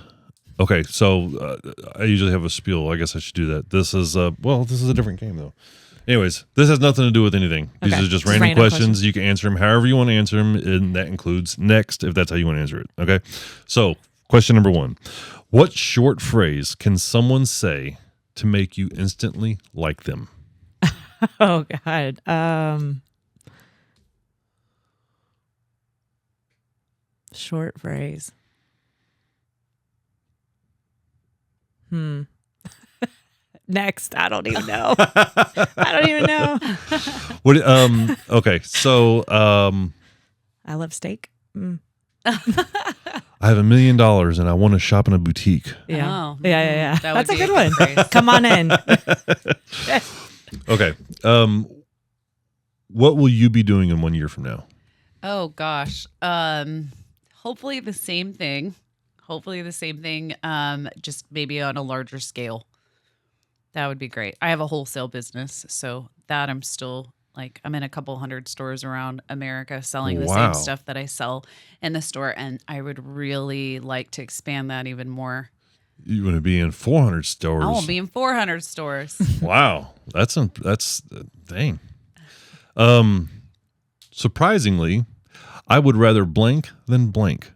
Speaker 1: Okay, so I usually have a spiel. I guess I should do that. This is this is a different game though. Anyways, this has nothing to do with anything. These
Speaker 2: Okay.
Speaker 1: are just
Speaker 2: Just
Speaker 1: random
Speaker 2: random
Speaker 1: questions.
Speaker 2: questions.
Speaker 1: You can answer them however you want to answer them, and that includes next if that's how you want to answer it. Okay. So, question number 1: what short phrase can someone say to make you instantly like them?
Speaker 2: Oh God. Short phrase. Next. I don't even know. I don't even know.
Speaker 1: What? Okay. So,
Speaker 2: I love steak.
Speaker 1: I have $1 million and I want to shop in a boutique.
Speaker 2: Yeah.
Speaker 3: Oh,
Speaker 2: Yeah.
Speaker 3: that would
Speaker 2: That's a
Speaker 3: be
Speaker 2: good
Speaker 3: a
Speaker 2: one.
Speaker 3: good phrase.
Speaker 2: Come on in.
Speaker 1: Okay. What will you be doing in 1 year from now?
Speaker 3: Oh gosh. Hopefully the same thing. Just maybe on a larger scale. That would be great. I have a wholesale business, so that I'm still like, I'm in a couple hundred stores around America selling the
Speaker 1: Wow.
Speaker 3: same stuff that I sell in the store, and I would really like to expand that even more.
Speaker 1: You want to be in 400 stores.
Speaker 3: I won't be in 400 stores.
Speaker 1: Wow. That's dang. Surprisingly, I would rather blank than blank.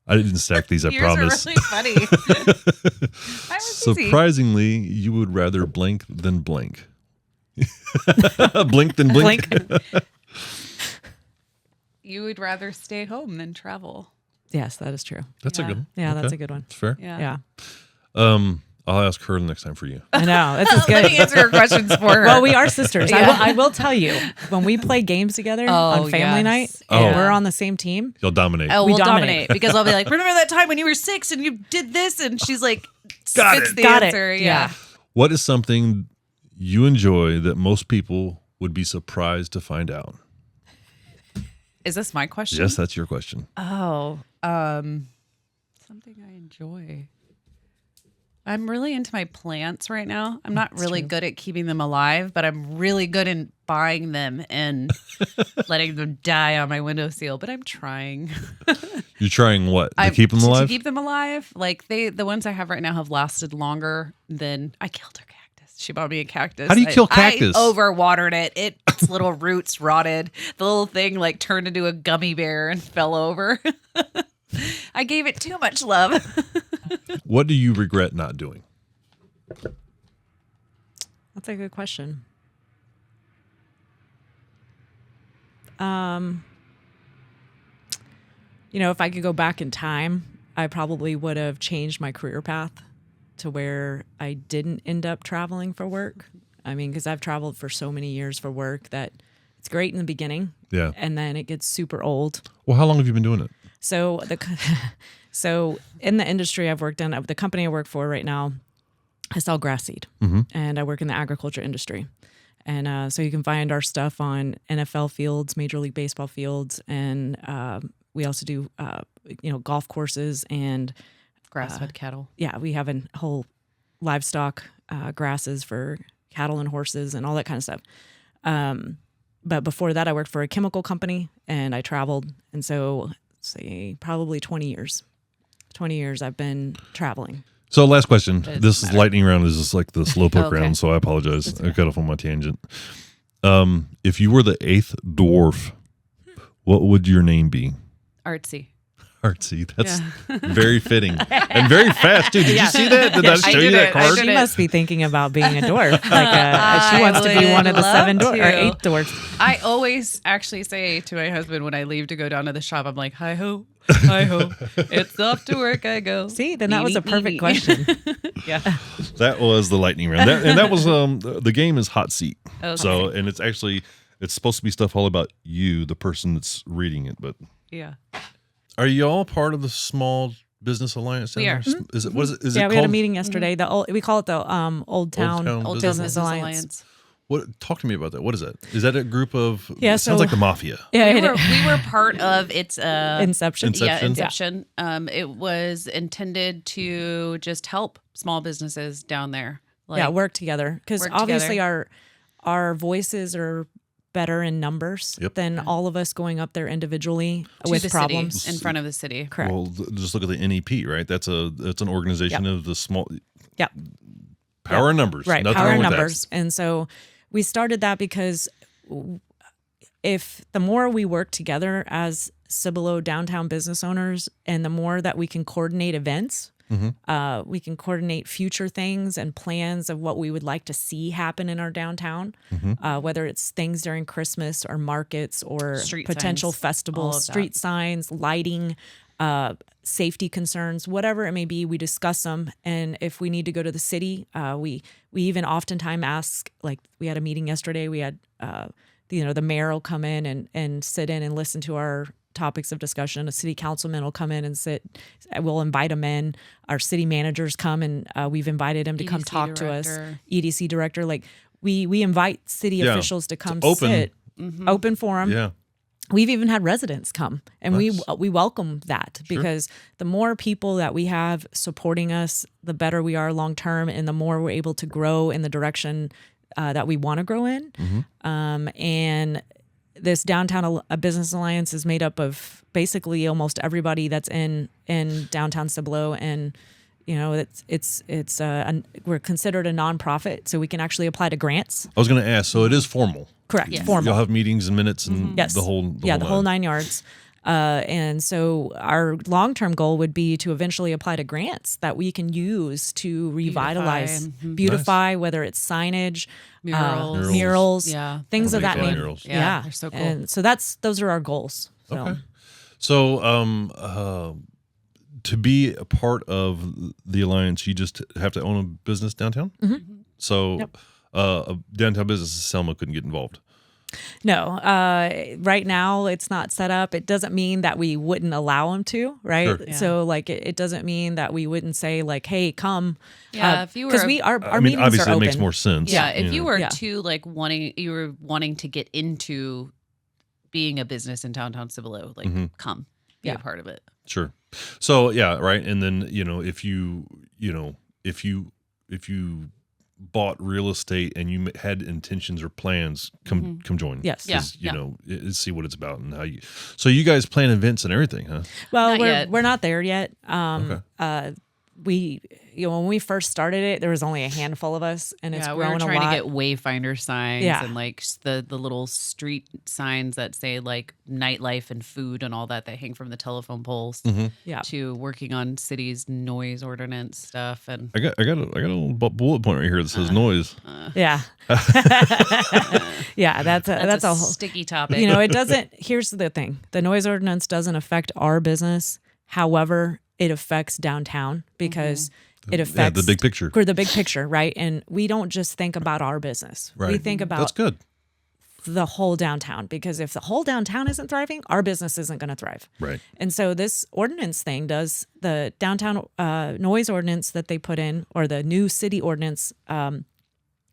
Speaker 1: I didn't stack these, I
Speaker 3: Yours
Speaker 1: promise.
Speaker 3: are really funny. Mine was easy.
Speaker 1: Surprisingly, you would rather blank than blank. Blink than blink.
Speaker 3: You would rather stay home than travel.
Speaker 2: Yes, that is true.
Speaker 1: That's a good one.
Speaker 2: Yeah, that's
Speaker 1: Okay.
Speaker 2: a good one.
Speaker 1: That's fair.
Speaker 3: Yeah.
Speaker 2: Yeah.
Speaker 1: I'll ask her next time for you.
Speaker 2: I know. This is
Speaker 3: Let
Speaker 2: good.
Speaker 3: me answer her questions for her.
Speaker 2: Well, we are sisters.
Speaker 3: Yeah.
Speaker 2: I will tell you, when we play games together on family
Speaker 3: yes.
Speaker 2: night,
Speaker 1: Oh.
Speaker 2: and we're on the same team.
Speaker 1: You'll dominate.
Speaker 3: Oh,
Speaker 2: We
Speaker 3: we'll
Speaker 2: dominate.
Speaker 3: dominate because I'll be like, remember that time when you were 6 and you did this? And she's like,
Speaker 1: Got
Speaker 3: spits
Speaker 1: it.
Speaker 3: the
Speaker 2: Got
Speaker 3: answer.
Speaker 2: it.
Speaker 3: Yeah.
Speaker 1: What is something you enjoy that most people would be surprised to find out?
Speaker 3: Is this my question?
Speaker 1: Yes, that's your question.
Speaker 3: Oh, something I enjoy. I'm really into my plants right now. I'm not really good at keeping them alive, but I'm really good in buying them and letting them die on my windowsill. But I'm trying.
Speaker 1: You're trying what? To keep them alive?
Speaker 3: To keep them alive. Like the ones I have right now have lasted longer than I killed her cactus. She bought me a cactus.
Speaker 1: How do you kill cactus?
Speaker 3: I overwatered it. Its little roots rotted. The little thing like turned into a gummy bear and fell over. I gave it too much love.
Speaker 1: What do you regret not doing?
Speaker 2: That's a good question. If I could go back in time, I probably would have changed my career path to where I didn't end up traveling for work. I mean, because I've traveled for so many years for work that it's great in the beginning.
Speaker 1: Yeah.
Speaker 2: And then it gets super old.
Speaker 1: Well, how long have you been doing it?
Speaker 2: So so in the industry I've worked in, the company I work for right now, I sell grass seed, and I work in the agriculture industry. And so you can find our stuff on NFL fields, Major League Baseball fields, and we also do golf courses and
Speaker 3: Grass-fed cattle.
Speaker 2: yeah, we have a whole livestock grasses for cattle and horses and all that kind of stuff. But before that, I worked for a chemical company and I traveled. And so, say, probably 20 years. 20 years I've been traveling.
Speaker 1: So last question.
Speaker 3: Doesn't
Speaker 1: This is
Speaker 3: matter.
Speaker 1: lightning round. This is like the slow poke
Speaker 3: Okay.
Speaker 1: round, so I apologize. I got off on my tangent. If you were the 8th dwarf, what would your name be?
Speaker 3: Artsy.
Speaker 1: Artsy. That's very fitting and very fast, too. Did you see that? Did I
Speaker 3: I
Speaker 1: show you
Speaker 3: did
Speaker 1: that
Speaker 3: it. I
Speaker 1: card?
Speaker 3: did
Speaker 2: She
Speaker 3: it.
Speaker 2: must be thinking about being a dwarf. Like she wants to be
Speaker 3: would
Speaker 2: one of the
Speaker 3: love
Speaker 2: 7 dwarfs or
Speaker 3: to.
Speaker 2: 8 dwarfs.
Speaker 3: I always actually say to my husband when I leave to go down to the shop, I'm like, hi ho, it's off to work I go.
Speaker 2: See, then that was a
Speaker 3: Nee, nee,
Speaker 2: perfect
Speaker 3: nee.
Speaker 2: question.
Speaker 3: Yeah.
Speaker 1: That was the lightning round. That was the game is hot seat.
Speaker 3: Okay.
Speaker 1: So, and it's supposed to be stuff all about you, the person that's reading it. But
Speaker 3: Yeah.
Speaker 1: are you all part of the Small Business Alliance?
Speaker 3: We are.
Speaker 1: Is it? What is it? Is
Speaker 2: Yeah,
Speaker 1: it
Speaker 2: we had a
Speaker 1: called?
Speaker 2: meeting yesterday. We call it the Old Town,
Speaker 1: Town
Speaker 2: Business Alliance.
Speaker 1: What? Talk to me about that. What is that? Is that a group of?
Speaker 2: Yeah,
Speaker 1: it sounds
Speaker 2: so-
Speaker 1: like the mafia.
Speaker 2: Yeah,
Speaker 3: We were part of its
Speaker 2: Inception.
Speaker 3: Yeah,
Speaker 1: Inception.
Speaker 3: Inception. It was intended to just help small businesses down there.
Speaker 2: Work together because
Speaker 3: Work
Speaker 2: obviously
Speaker 3: together.
Speaker 2: our voices are better in numbers than all of us going up there indivially
Speaker 3: to
Speaker 2: with
Speaker 3: the
Speaker 2: problems.
Speaker 3: city, in front of the city.
Speaker 2: Correct.
Speaker 1: Well, just look at the NEP, right? That's an organization of the small.
Speaker 2: Yep.
Speaker 1: Power in numbers.
Speaker 2: Right.
Speaker 1: Nothing
Speaker 2: Power
Speaker 1: wrong
Speaker 2: in
Speaker 1: with
Speaker 2: numbers. And so we started that because if the more we work together as Cibolo downtown business owners and the more that we can coordinate events, we can coordinate future things and plans of what we would like to see happen in our downtown, whether it's things during Christmas or markets or
Speaker 3: Street
Speaker 2: potential
Speaker 3: signs, all
Speaker 2: festivals,
Speaker 3: of that.
Speaker 2: street signs, lighting, safety concerns, whatever it may be, we discuss them. And if we need to go to the city, we even oftentimes ask, like we had a meeting yesterday, we had, the mayor will come in and sit in and listen to our topics of discussion. A city councilman will come in and sit. We'll invite them in. Our city managers come and we've invited them to come
Speaker 3: EDC
Speaker 2: talk to us.
Speaker 3: director.
Speaker 2: EDC director, like we invite city
Speaker 1: Yeah.
Speaker 2: officials to come
Speaker 1: open.
Speaker 2: sit, open forum.
Speaker 1: Yeah.
Speaker 2: We've even had residents come, and
Speaker 1: Nice.
Speaker 2: we welcome that because the more people that we have supporting us, the better we are long term, and the more we're able to grow in the direction that we want to grow in. And this downtown business alliance is made up of basically almost everybody that's in downtown Cibolo, and we're considered a nonprofit, so we can actually apply to grants.
Speaker 1: I was going to ask, so it is formal.
Speaker 2: Correct,
Speaker 3: Yes.
Speaker 2: formal.
Speaker 1: You'll have meetings and minutes and
Speaker 2: Yes.
Speaker 1: the whole
Speaker 2: whole 9 yards. And so our long-term goal would be to eventually apply to grants that we can use to revitalize, beautify, whether it's signage, murals, things of that
Speaker 1: Big
Speaker 2: nature.
Speaker 1: murals.
Speaker 2: Yeah,
Speaker 3: they're so cool.
Speaker 2: And so those are our goals. So.
Speaker 1: Okay. So, to be a part of the alliance, you just have to own a business downtown.
Speaker 2: Mm-hmm.
Speaker 1: So, a downtown business, Selma couldn't get involved.
Speaker 2: No, right now it's not set up. It doesn't mean that we wouldn't allow them to, right?
Speaker 1: Sure.
Speaker 3: Yeah.
Speaker 2: So like it doesn't mean that we wouldn't say like, hey, come.
Speaker 3: Yeah, if you were,
Speaker 2: because our meetings
Speaker 1: obviously
Speaker 2: are
Speaker 1: it makes
Speaker 2: open.
Speaker 1: more sense.
Speaker 3: Yeah, if you were
Speaker 2: Yeah.
Speaker 3: too like wanting to get into being a business in downtown Cibolo, like come be a part of it.
Speaker 1: Sure. So yeah, right. And then if you bought real estate and you had intentions or plans, come join.
Speaker 2: Yes.
Speaker 1: See what it's about and how you. So you guys plan events and everything, huh?
Speaker 2: Well,
Speaker 3: Not yet.
Speaker 2: we're not there yet.
Speaker 1: Okay.
Speaker 2: We when we first started it, there was only a handful of us, and it's
Speaker 3: Yeah, we
Speaker 2: grown
Speaker 3: were
Speaker 2: a
Speaker 3: trying
Speaker 2: lot.
Speaker 3: to get wayfinder signs
Speaker 2: Yeah.
Speaker 3: and like the little street signs that say like nightlife and food and all that hang from the telephone poles.
Speaker 2: Yeah.
Speaker 3: To working on city's noise ordinance stuff and
Speaker 1: I got a little bullet point right here that says noise.
Speaker 2: Yeah. Yeah, that's a whole
Speaker 3: sticky topic.
Speaker 2: it doesn't. Here's the thing: the noise ordinance doesn't affect our business. However, it affects downtown because it affects
Speaker 1: the big picture.
Speaker 2: For the big picture, right? And we don't just think about our business.
Speaker 1: Right.
Speaker 2: We think about
Speaker 1: That's good.
Speaker 2: the whole downtown, because if the whole downtown isn't thriving, our business isn't going to thrive.
Speaker 1: Right.
Speaker 2: And so this ordinance thing does the downtown noise ordinance that they put in, or the new city ordinance,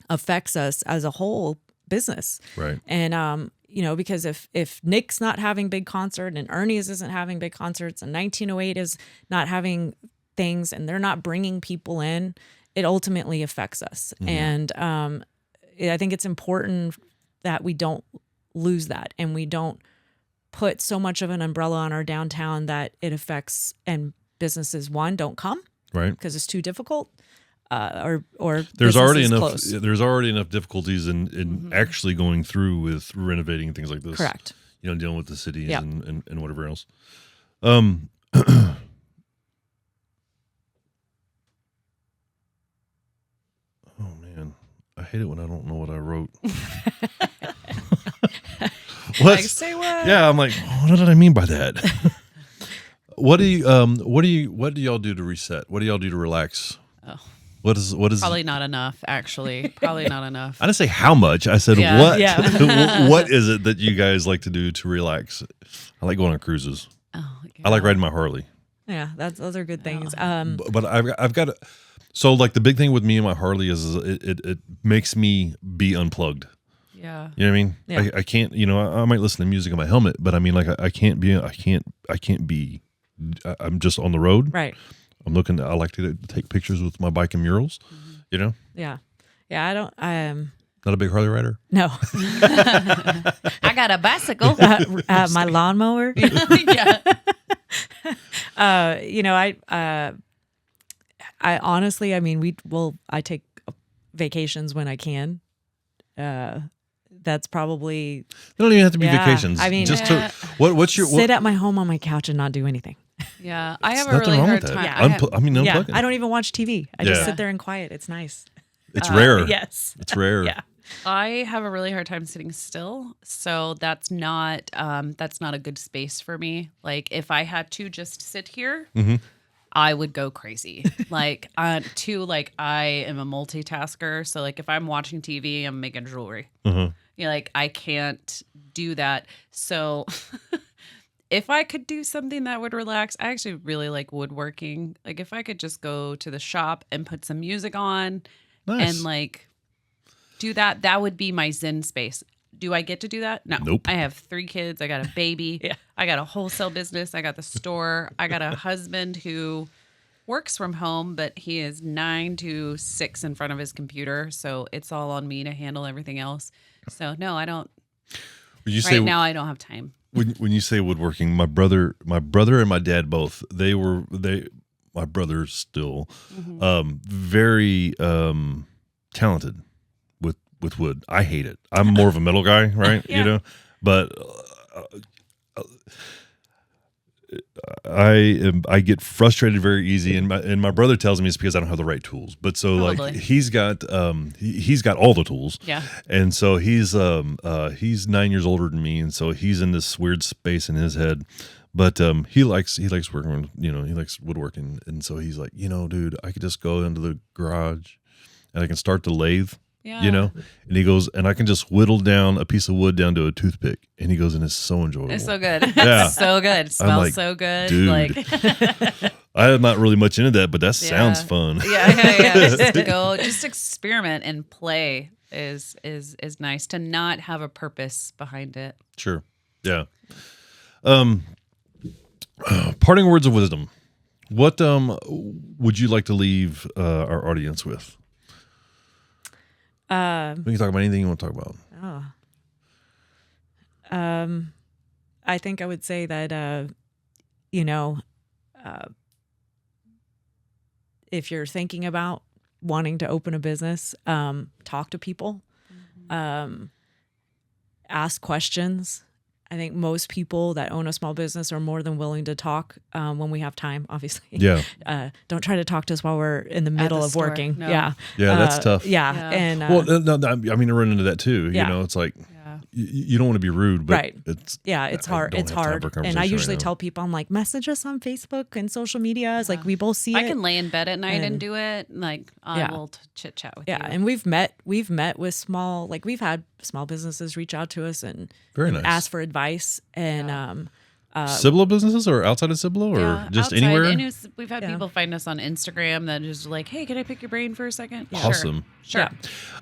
Speaker 2: affects us as a whole business.
Speaker 1: Right.
Speaker 2: And because if Nick's not having big concert and Ernie's isn't having big concerts and 1908 is not having things and they're not bringing people in, it ultimately affects us. And I think it's important that we don't lose that, and we don't put so much of an umbrella on our downtown that it affects, and businesses, one, don't come
Speaker 1: Right.
Speaker 2: because it's too difficult, or
Speaker 1: There's already
Speaker 2: businesses
Speaker 1: enough.
Speaker 2: close.
Speaker 1: There's already enough difficulties in actually going through with renovating and things like this.
Speaker 2: Correct.
Speaker 1: Dealing with the cities
Speaker 2: Yeah.
Speaker 1: and whatever else. Oh man, I hate it when I don't know what I wrote.
Speaker 3: Like, say what?
Speaker 1: Yeah, I'm like, what did I mean by that? What do y'all do to reset? What do y'all do to relax?
Speaker 3: Oh.
Speaker 1: What is
Speaker 3: Probably not enough, actually. Probably not enough.
Speaker 1: I didn't say how much. I said
Speaker 3: Yeah.
Speaker 1: what.
Speaker 2: Yeah.
Speaker 1: What is it that you guys like to do to relax? I like going on cruises.
Speaker 3: Oh,
Speaker 1: I like riding my Harley.
Speaker 2: Yeah, those are good things.
Speaker 1: But I've got so like the big thing with me and my Harley is it makes me be unplugged.
Speaker 3: Yeah.
Speaker 1: You know what I mean?
Speaker 2: Yeah.
Speaker 1: I can't. I might listen to music on my helmet, but I mean, like I can't be. I'm just on the road.
Speaker 2: Right.
Speaker 1: I'm looking. I like to take pictures with my bike and murals.
Speaker 2: Yeah. Yeah. I don't.
Speaker 1: Not a big Harley rider.
Speaker 2: No.
Speaker 3: I got a bicycle.
Speaker 2: My lawnmower.
Speaker 3: Yeah.
Speaker 2: I honestly, I mean, I take vacations when I can. That's probably
Speaker 1: They don't even have to be
Speaker 2: Yeah,
Speaker 1: vacations.
Speaker 2: I mean-
Speaker 1: just
Speaker 3: Yeah.
Speaker 1: what's your
Speaker 2: sit at my home on my couch and not do anything.
Speaker 3: Yeah. I have a
Speaker 1: nothing
Speaker 3: really
Speaker 1: wrong
Speaker 3: hard
Speaker 1: with that.
Speaker 3: time.
Speaker 2: Yeah.
Speaker 1: Unplugging.
Speaker 2: I don't even watch TV. I
Speaker 1: Yeah.
Speaker 2: just sit there in quiet. It's nice.
Speaker 1: It's rare.
Speaker 2: Yes.
Speaker 1: It's rare.
Speaker 2: Yeah.
Speaker 3: I have a really hard time sitting still, so that's not a good space for me. Like if I had to just sit here, I would go crazy. I am a multitasker, so like if I'm watching TV, I'm making jewelry. I can't do that. So if I could do something that would relax, I actually really like woodworking. Like if I could just go to the shop and put some music on
Speaker 1: Nice.
Speaker 3: and like do that, that would be my zen space. Do I get to do that? No.
Speaker 1: Nope.
Speaker 3: I have 3 kids. I got a baby.
Speaker 2: Yeah.
Speaker 3: I got a wholesale business. I got the store. I got a husband who works from home, but he is 9 to 6 in front of his computer. So it's all on me to handle everything else. So no, I don't.
Speaker 1: When you
Speaker 3: Right now, I don't have time.
Speaker 1: when you say woodworking, my brother and my dad both, my brother's still very talented with wood. I hate it. I'm more of a metal guy, right?
Speaker 2: Yeah.
Speaker 1: You know, but I get frustrated very easy, and my brother tells me it's because I don't have the right tools. But so
Speaker 3: Probably.
Speaker 1: like he's got all the tools,
Speaker 3: Yeah.
Speaker 1: and so he's 9 years older than me, and so he's in this weird space in his head. But he likes working, he likes woodworking, and so he's like, dude, I could just go into the garage and I can start the lathe.
Speaker 3: Yeah.
Speaker 1: And he goes, and I can just whittle down a piece of wood down to a toothpick. And he goes, and it's so enjoyable.
Speaker 3: It's so good.
Speaker 1: Yeah.
Speaker 3: It's so good. It smells
Speaker 1: like,
Speaker 3: so good.
Speaker 1: dude.
Speaker 3: Like,
Speaker 1: I am not really much into that, but that sounds fun.
Speaker 3: yeah. Just experiment and play is nice, to not have a purpose behind it.
Speaker 1: Sure. Yeah. Parting words of wisdom. What would you like to leave our audience with? We can talk about anything you want to talk about.
Speaker 2: I think I would say that, if you're thinking about wanting to open a business, talk to people, ask questions. I think most people that own a small business are more than willing to talk when we have time, obviously.
Speaker 1: Yeah.
Speaker 2: Don't try to talk to us while we're in the middle of
Speaker 3: store.
Speaker 2: working.
Speaker 3: No.
Speaker 2: Yeah.
Speaker 1: Yeah, that's tough.
Speaker 2: Yeah.
Speaker 3: Yeah.
Speaker 2: And
Speaker 1: Well, no, I mean, I run into that too.
Speaker 2: Yeah.
Speaker 1: It's like,
Speaker 3: Yeah.
Speaker 1: you don't want to be rude, but
Speaker 2: Right.
Speaker 1: it's
Speaker 2: it's
Speaker 1: I
Speaker 2: hard.
Speaker 1: don't
Speaker 2: It's
Speaker 1: have time
Speaker 2: hard.
Speaker 1: for a
Speaker 2: And I
Speaker 1: conversation
Speaker 2: usually
Speaker 1: right now.
Speaker 2: tell people, I'm like, message us on Facebook and social media. It's like, we both see
Speaker 3: I
Speaker 2: it.
Speaker 3: can lay in bed at night and
Speaker 2: And-
Speaker 3: do it. Like, I
Speaker 2: Yeah.
Speaker 3: will chit chat with
Speaker 2: Yeah,
Speaker 3: you.
Speaker 2: and we've met with we've had small businesses reach out to us and
Speaker 1: Very nice.
Speaker 2: ask for advice, and
Speaker 1: Cibolo businesses or outside of Cibolo or just
Speaker 3: outside.
Speaker 1: anywhere?
Speaker 3: And we've had
Speaker 2: Yeah.
Speaker 3: people find us on Instagram that just like, hey, can I pick your brain for a second?
Speaker 2: Yeah.
Speaker 3: Sure.
Speaker 1: Awesome.
Speaker 3: Sure.
Speaker 2: Yeah.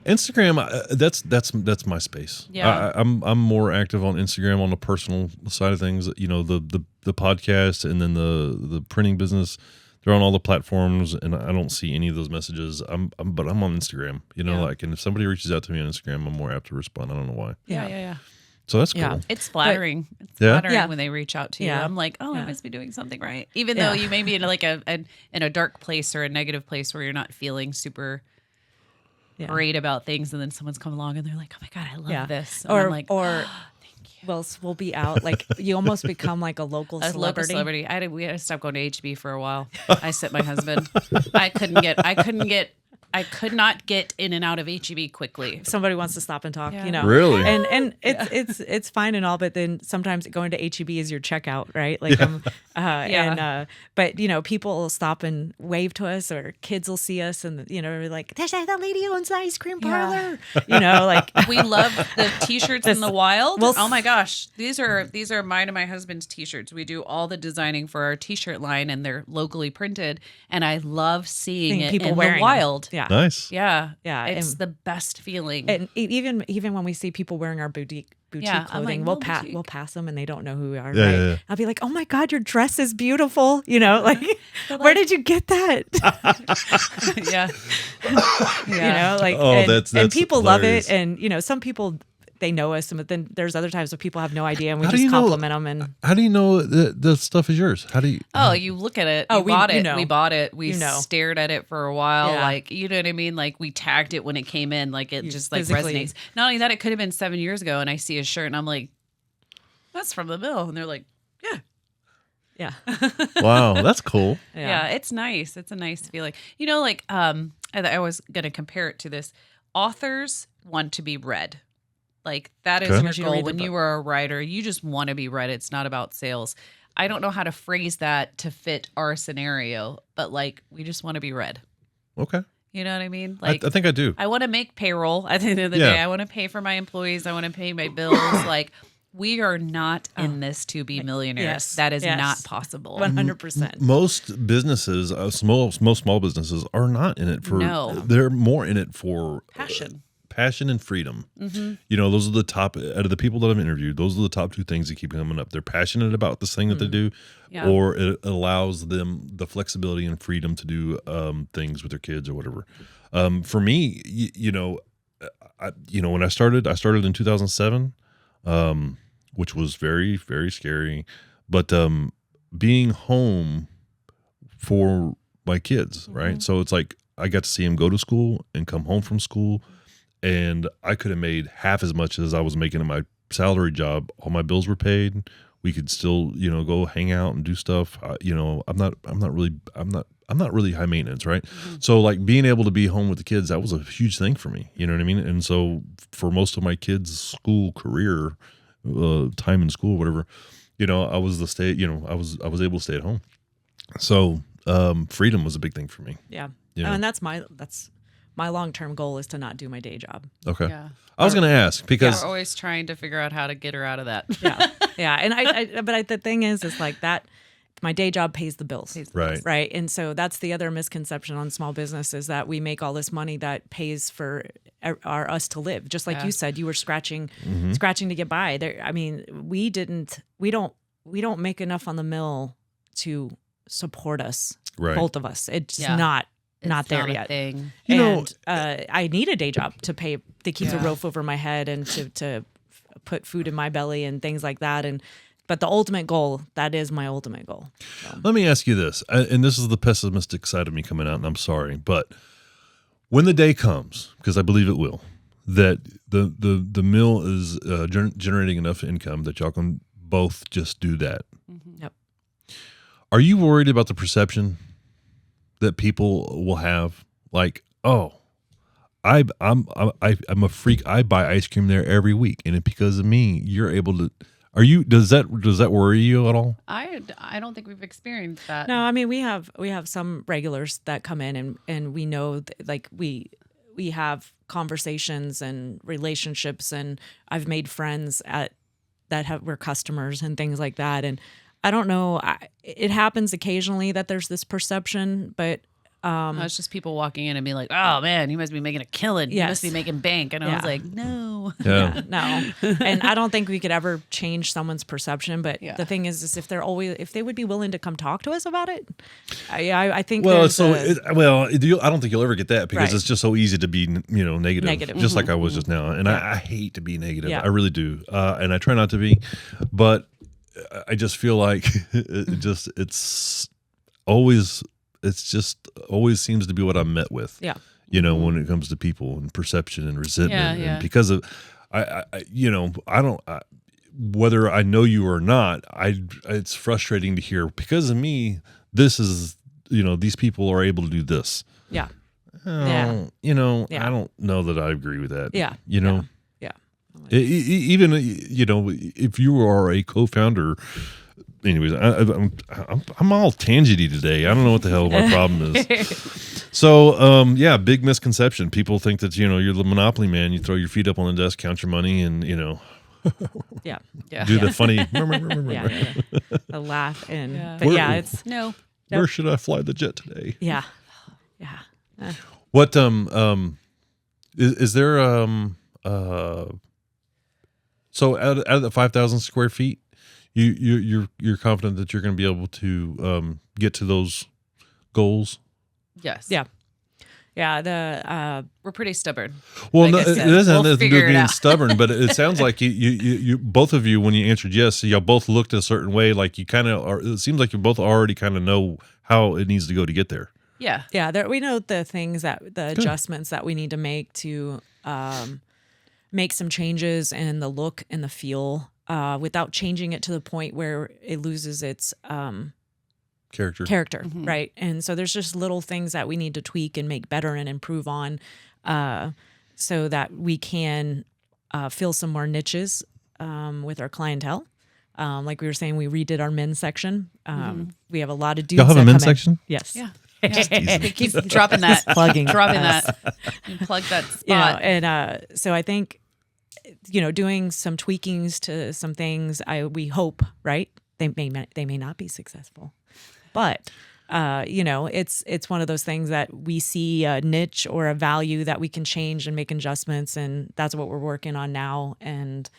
Speaker 1: Instagram, that's my space.
Speaker 3: Yeah.
Speaker 1: I'm more active on Instagram on the personal side of things. The podcast and then the printing business. They're on all the platforms, and I don't see any of those messages. But I'm on Instagram. And if somebody reaches out to me on Instagram, I'm more apt to respond. I don't know why.
Speaker 3: Yeah.
Speaker 1: So that's cool.
Speaker 2: Yeah.
Speaker 3: It's flattering. It's
Speaker 1: Yeah?
Speaker 3: flattering
Speaker 2: Yeah.
Speaker 3: when they reach out to you.
Speaker 2: Yeah.
Speaker 3: I'm like, oh, I
Speaker 2: Yeah.
Speaker 3: must be doing something right. Even
Speaker 2: Yeah.
Speaker 3: though you may be in like in a dark place or a negative place where you're not feeling super great about things, and then someone's come along and they're like, oh my God, I love this. And I'm like,
Speaker 2: we'll be out, like you almost become like a local
Speaker 3: a local
Speaker 2: celebrity.
Speaker 3: celebrity. We had to stop going to HB for a while. I sent my husband. I could not get in and out of HEB quickly.
Speaker 2: If somebody wants to stop and talk,
Speaker 3: Yeah.
Speaker 1: Really?
Speaker 2: and it's fine and all, but then sometimes going to HEB is your checkout, right? Like, but people will stop and wave to us, or kids will see us, and we're like, "There's that lady who owns the ice cream parlor," like.
Speaker 3: We love the t-shirts in the wild.
Speaker 2: Well,
Speaker 3: Oh my gosh, these are mine and my husband's t-shirts. We do all the designing for our t-shirt line, and they're locally printed. And I love seeing it
Speaker 2: people
Speaker 3: in
Speaker 2: wearing
Speaker 3: the
Speaker 2: them.
Speaker 3: wild.
Speaker 2: Yeah.
Speaker 1: Nice.
Speaker 3: Yeah,
Speaker 2: Yeah,
Speaker 3: It's
Speaker 2: and-
Speaker 3: the best feeling.
Speaker 2: And even when we see people wearing our boutique
Speaker 3: Yeah, I'm
Speaker 2: clothing,
Speaker 3: like, "No,
Speaker 2: we'll pass them and they don't know who we are.
Speaker 1: Yeah,
Speaker 2: right?
Speaker 1: yeah, yeah.
Speaker 2: I'll be like, "Oh my God, your dress is beautiful!" Like, where did you get that?
Speaker 3: yeah,
Speaker 1: Oh,
Speaker 2: and,
Speaker 1: that's
Speaker 2: and people love
Speaker 1: hilarious.
Speaker 2: it, and some people, they know us, but then there's other times where people have no idea, and we
Speaker 1: How do
Speaker 2: just
Speaker 1: you know-
Speaker 2: compliment them. And
Speaker 1: How do you know that the stuff is yours? How do you?
Speaker 3: Oh, you look at it.
Speaker 2: Oh,
Speaker 3: We bought it.
Speaker 2: know.
Speaker 3: We bought it. We
Speaker 2: You know.
Speaker 3: stared at it for a while.
Speaker 2: Yeah.
Speaker 3: Like, you know what I mean? Like, we tagged it when it came in. Like, it
Speaker 2: You
Speaker 3: just like
Speaker 2: physically-
Speaker 3: resonates. Not only that, it could have been 7 years ago, and I see a shirt, and I'm like, that's from the mill. And they're like,
Speaker 2: yeah,
Speaker 1: Wow, that's cool.
Speaker 3: yeah, it's nice. It's a nice feeling. I was going to compare it to this. Authors want to be read. Like, that is
Speaker 1: Okay.
Speaker 3: your
Speaker 2: Want you to
Speaker 3: goal.
Speaker 2: read the
Speaker 3: When you
Speaker 2: book.
Speaker 3: are a writer, you just want to be read. It's not about sales. I don't know how to phrase that to fit our scenario, but like, we just want to be read.
Speaker 1: Okay.
Speaker 3: You know what I mean? Like,
Speaker 1: I think I do.
Speaker 3: I want to make payroll at the end of the
Speaker 1: Yeah.
Speaker 3: day. I want to pay for my employees. I want to pay my bills. Like, we are not in this to be millionaires.
Speaker 2: Yes,
Speaker 3: That is
Speaker 2: yes.
Speaker 3: not possible.
Speaker 2: 100%.
Speaker 1: Most businesses, most small businesses, are not in it for.
Speaker 3: No.
Speaker 1: They're more in it for
Speaker 3: Passion.
Speaker 1: passion and freedom. Those are the top out of the people that I've interviewed. Those are the top two things that keep coming up. They're passionate about this thing that they do,
Speaker 3: Yeah.
Speaker 1: or it allows them the flexibility and freedom to do things with their kids or whatever. For me, when I started in 2007. which was very, very scary. But being home for my kids, right? So it's like I got to see them go to school and come home from school, and I could have made half as much as I was making in my salary job. All my bills were paid. We could still, go hang out and do stuff. I'm not really high maintenance, right? So like being able to be home with the kids, that was a huge thing for me. You know what I mean? And so for most of my kids' school career, time in school, whatever, I was I was able to stay at home. So freedom was a big thing for me.
Speaker 2: Yeah.
Speaker 1: Yeah.
Speaker 2: And that's my long-term goal is to not do my day job.
Speaker 1: Okay.
Speaker 3: Yeah.
Speaker 1: I was going to ask because
Speaker 3: We're always trying to figure out how to get her out of that.
Speaker 2: Yeah. Yeah. And but the thing is like that, my day job pays the bills.
Speaker 1: Right.
Speaker 2: Right. And so that's the other misconception on small business is that we make all this money that pays for us to live. Just like you said, you were scratching to get by there. I mean, we don't make enough on the mill to support us,
Speaker 1: Right.
Speaker 2: both of us. It's
Speaker 3: Yeah.
Speaker 2: not
Speaker 3: It's
Speaker 2: there
Speaker 3: not a
Speaker 2: yet.
Speaker 3: thing.
Speaker 2: I need a day job to keep the roof over my head and to put food in my belly and things like that. But the ultimate goal, that is my ultimate goal. So.
Speaker 1: Let me ask you this, and this is the pessimistic side of me coming out, and I'm sorry, but when the day comes, because I believe it will, that the mill is generating enough income that y'all can both just do that.
Speaker 2: Yep.
Speaker 1: Are you worried about the perception that people will have? Like, oh, I'm a freak. I buy ice cream there every week, and it's because of me. You're able to. Are you? Does that worry you at all?
Speaker 3: I don't think we've experienced that.
Speaker 2: No, I mean we have some regulars that come in and we know like we have conversations and relationships, and I've made friends were customers and things like that. And I don't know, it happens occasionally that there's this perception, but
Speaker 3: No, it's just people walking in and being like, "Oh man, he must be making a killing. He must be making bank." And I was like, "No,
Speaker 1: Yeah.
Speaker 2: no." And I don't think we could ever change someone's perception. But the thing is if they would be willing to come talk to us about it, I think.
Speaker 1: Well,
Speaker 2: I
Speaker 1: don't think you'll ever get that because
Speaker 2: Right.
Speaker 1: it's just so easy to be, negative. Just like I was just now, and
Speaker 2: Yeah.
Speaker 1: I hate to be negative.
Speaker 2: Yeah.
Speaker 1: I really do, and I try not to be, but I just feel like it just always seems to be what I'm met with.
Speaker 2: Yeah.
Speaker 1: When it comes to people and perception and resentment,
Speaker 3: Yeah.
Speaker 1: and because of, whether I know you or not, it's frustrating to hear because of me. This is, these people are able to do this.
Speaker 2: Yeah.
Speaker 1: Yeah.
Speaker 2: Yeah.
Speaker 1: I don't know that I agree with that.
Speaker 2: Yeah.
Speaker 1: Yeah. Even, if you are a co-founder. Anyways, I'm all tangenty today. I don't know what the hell my problem is. So, big misconception. People think that, you're the monopoly man. You throw your feet up on the desk, count your money, and,
Speaker 2: Yeah.
Speaker 1: do the funny.
Speaker 2: Yeah. A laugh and but
Speaker 1: Where-
Speaker 2: it's
Speaker 3: no."
Speaker 1: Where should I fly the jet today?
Speaker 2: yeah.
Speaker 1: What is there so out of the 5,000 square feet, you're confident that you're going to be able to get to those goals?
Speaker 3: Yes.
Speaker 2: Yeah. Yeah.
Speaker 3: We're pretty stubborn.
Speaker 1: Well,
Speaker 3: Like
Speaker 1: no,
Speaker 3: I
Speaker 1: it
Speaker 3: said,
Speaker 1: doesn't have
Speaker 3: we'll
Speaker 1: nothing to do
Speaker 3: figure
Speaker 1: with
Speaker 3: it
Speaker 1: being
Speaker 3: out.
Speaker 1: stubborn, but it sounds like you both of you, when you answered yes, y'all both looked a certain way. Like you kind of are. It seems like you both already kind of know how it needs to go to get there.
Speaker 3: Yeah.
Speaker 2: Yeah, we know the things the adjustments that we need to make to make some changes in the look and the feel without changing it to the point where it loses its character, right? And so there's just little things that we need to tweak and make better and improve on so that we can fill some more niches with our clientele. Like we were saying, we redid our men's section. We have a lot of dudes.
Speaker 1: Y'all have a
Speaker 2: that
Speaker 1: men's
Speaker 2: come in.
Speaker 1: section?
Speaker 2: Yes.
Speaker 3: Yeah. Keep dropping that.
Speaker 2: Plugging
Speaker 3: Dropping
Speaker 2: us.
Speaker 3: that. You plug that spot.
Speaker 2: And so I think, doing some tweakings to some things, we hope, right? They may not be successful, but it's one of those things that we see a niche or a value that we can change and make adjustments, and that's what we're working on now. And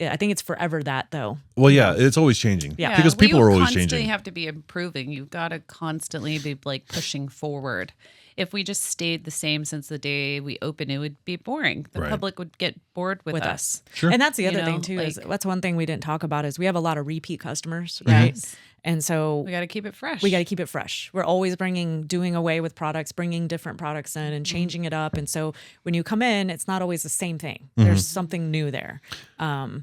Speaker 2: I think it's forever that though.
Speaker 1: Well, yeah, it's always changing.
Speaker 2: Yeah.
Speaker 1: Because people are always
Speaker 3: constantly
Speaker 1: changing.
Speaker 3: have to be improving. You've got to constantly be like pushing forward. If we just stayed the same since the day we opened, it would be boring. The
Speaker 1: Right.
Speaker 3: public would get bored with us.
Speaker 1: Sure.
Speaker 2: And that's the other
Speaker 3: You
Speaker 2: thing
Speaker 3: know,
Speaker 2: too, is
Speaker 3: like-
Speaker 2: that's one thing we didn't talk about is we have a lot of repeat customers, right?
Speaker 3: Yes.
Speaker 2: And so
Speaker 3: We got to keep it fresh.
Speaker 2: we got to keep it fresh. We're always doing away with products, bringing different products in and changing it up. And so when you come in, it's not always the same thing. There's something new there.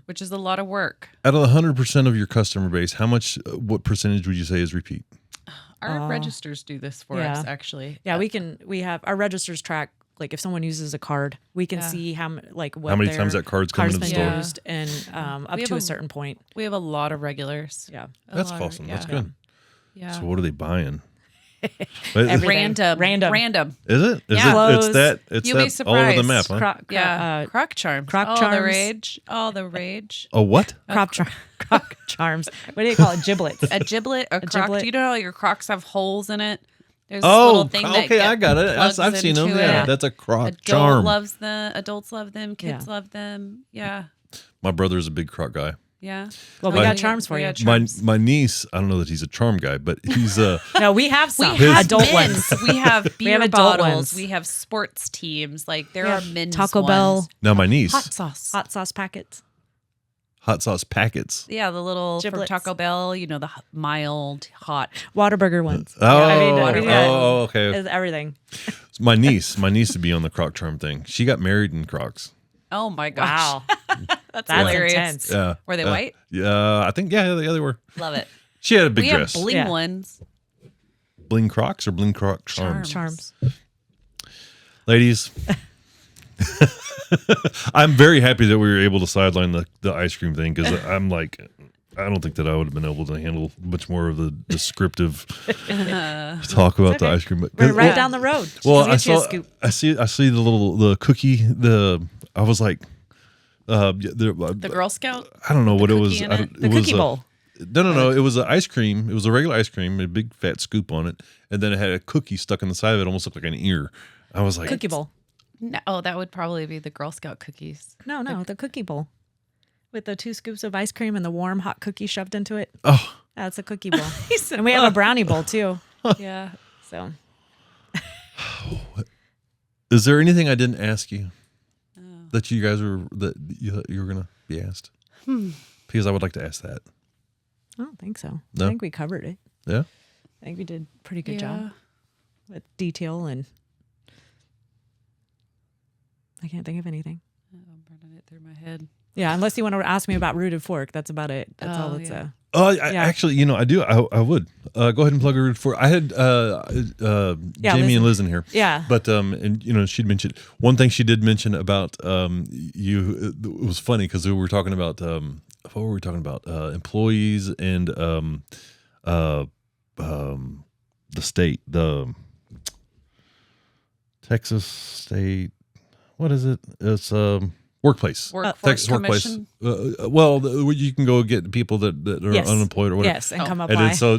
Speaker 3: which is a lot of work.
Speaker 1: Out of 100% of your customer base, how much, what percentage would you say is repeat?
Speaker 3: Our registers do this for
Speaker 2: yeah.
Speaker 3: us, actually.
Speaker 2: Yeah, we have our registers track, like if someone uses a card, we can
Speaker 3: Yeah.
Speaker 2: see what
Speaker 1: How many
Speaker 2: their
Speaker 1: times that card's come into the
Speaker 2: been
Speaker 1: store?
Speaker 2: used and up
Speaker 3: We have
Speaker 2: to a
Speaker 3: a-
Speaker 2: certain point.
Speaker 3: We have a lot of regulars.
Speaker 2: Yeah.
Speaker 1: That's
Speaker 3: lot of-
Speaker 1: awesome. That's
Speaker 3: yeah.
Speaker 1: good.
Speaker 3: Yeah.
Speaker 1: So what are they buying?
Speaker 2: Everything.
Speaker 3: Random.
Speaker 2: Random.
Speaker 1: Is it?
Speaker 3: Yeah.
Speaker 2: Clothes.
Speaker 1: It's
Speaker 3: You'll be
Speaker 1: that all over the
Speaker 3: surprised.
Speaker 1: map, huh?
Speaker 3: Yeah. Croc charms.
Speaker 2: Croc
Speaker 3: all
Speaker 2: charms.
Speaker 3: the rage. All the rage.
Speaker 1: A what?
Speaker 2: Croc charms. What do you call it? Giblets.
Speaker 3: A giblet, a croc.
Speaker 2: giblet?
Speaker 3: Do you know how your crocs have holes in it? There's this
Speaker 1: Oh,
Speaker 3: little thing that
Speaker 1: okay, I got it.
Speaker 3: plugs
Speaker 1: I've seen them.
Speaker 3: into
Speaker 1: Yeah,
Speaker 3: it.
Speaker 1: that's a croc
Speaker 3: Adults
Speaker 1: charm.
Speaker 3: love them. Kids
Speaker 2: Yeah.
Speaker 3: love them. Yeah.
Speaker 1: My brother's a big croc guy.
Speaker 3: Yeah.
Speaker 2: Well, we
Speaker 1: My-
Speaker 2: got charms for
Speaker 3: we
Speaker 2: you.
Speaker 3: got charms.
Speaker 1: My niece, I don't know that he's a charm guy, but he's
Speaker 2: No, we have some
Speaker 3: We have
Speaker 2: adult
Speaker 3: men's.
Speaker 2: ones.
Speaker 3: We have beer
Speaker 2: adult
Speaker 3: bottles.
Speaker 2: ones.
Speaker 3: We have sports teams. Like there
Speaker 2: We
Speaker 3: are
Speaker 2: have
Speaker 3: men's
Speaker 2: Taco
Speaker 3: ones.
Speaker 2: Bell
Speaker 1: now my niece
Speaker 3: Hot sauce.
Speaker 2: hot sauce packets.
Speaker 1: hot sauce packets.
Speaker 3: Yeah, the little from
Speaker 2: Giblets.
Speaker 3: Taco Bell. You know, the mild hot.
Speaker 2: Whataburger ones.
Speaker 1: Oh,
Speaker 2: I mean,
Speaker 3: Watermelon.
Speaker 1: oh, okay.
Speaker 2: It's everything.
Speaker 1: My niece would be on the croc charm thing. She got married in Crocs.
Speaker 3: Oh my gosh.
Speaker 2: Wow.
Speaker 3: That's
Speaker 2: That's
Speaker 3: hilarious.
Speaker 2: intense.
Speaker 1: Yeah.
Speaker 3: Were they white?
Speaker 1: Yeah, I think yeah, they were.
Speaker 3: Love it.
Speaker 1: She had a big
Speaker 3: We
Speaker 1: dress.
Speaker 3: have bling
Speaker 2: Yeah.
Speaker 3: ones.
Speaker 1: Bling Crocs or Bling Croc charms.
Speaker 2: Charms.
Speaker 1: Ladies, I'm very happy that we were able to sideline the ice cream thing because I'm like, I don't think that I would have been able to handle much more of the descriptive talk about the
Speaker 2: okay.
Speaker 1: ice cream. But,
Speaker 2: We're right
Speaker 3: Yeah.
Speaker 2: down the road.
Speaker 1: well,
Speaker 2: We'll
Speaker 1: I
Speaker 2: get you a
Speaker 1: saw,
Speaker 2: scoop.
Speaker 1: I see the cookie. I was like,
Speaker 3: The Girl Scout.
Speaker 1: I don't know what it was.
Speaker 3: cookie in
Speaker 1: I
Speaker 3: it?
Speaker 1: don't-
Speaker 2: The
Speaker 1: it was
Speaker 2: cookie
Speaker 1: a-
Speaker 2: bowl.
Speaker 1: No. It was an ice cream. It was a regular ice cream, a big fat scoop on it, and then it had a cookie stuck in the side of it, almost looked like an ear. I was like,
Speaker 2: Cookie bowl.
Speaker 3: No, oh, that would probably be the Girl Scout cookies.
Speaker 2: No, the cookie bowl. With the 2 scoops of ice cream and the warm hot cookie shoved into it.
Speaker 1: oh,
Speaker 2: That's a cookie bowl. And we have a brownie bowl too.
Speaker 3: Yeah.
Speaker 2: So
Speaker 1: is there anything I didn't ask you
Speaker 3: Oh.
Speaker 1: that you guys were you were gonna be asked? Because I would like to ask that.
Speaker 2: I don't think so.
Speaker 1: No?
Speaker 2: I think we covered it.
Speaker 1: Yeah.
Speaker 2: I think we did a pretty good
Speaker 3: Yeah.
Speaker 2: job with detail, and I can't think of anything.
Speaker 3: I'm running it through my head.
Speaker 2: Yeah, unless you want to ask me about Rooted Fork, that's about it. That's all
Speaker 3: Oh,
Speaker 2: it's
Speaker 3: yeah.
Speaker 1: Oh,
Speaker 2: Yeah.
Speaker 1: actually, I do. I would go ahead and plug her for. I had Jamie and Liz in here.
Speaker 2: Yeah.
Speaker 1: But and she'd mentioned one thing. She did mention about you. It was funny because we were talking about what were we talking about? Employees and the state, the Texas state. What is it? It's workplace.
Speaker 3: Workforce
Speaker 1: Texas
Speaker 3: Commission.
Speaker 1: workplace. You can go get people that are
Speaker 2: Yes.
Speaker 1: unemployed or whatever.
Speaker 2: Yes, and
Speaker 3: Oh.
Speaker 2: come
Speaker 1: And
Speaker 2: apply.
Speaker 1: then so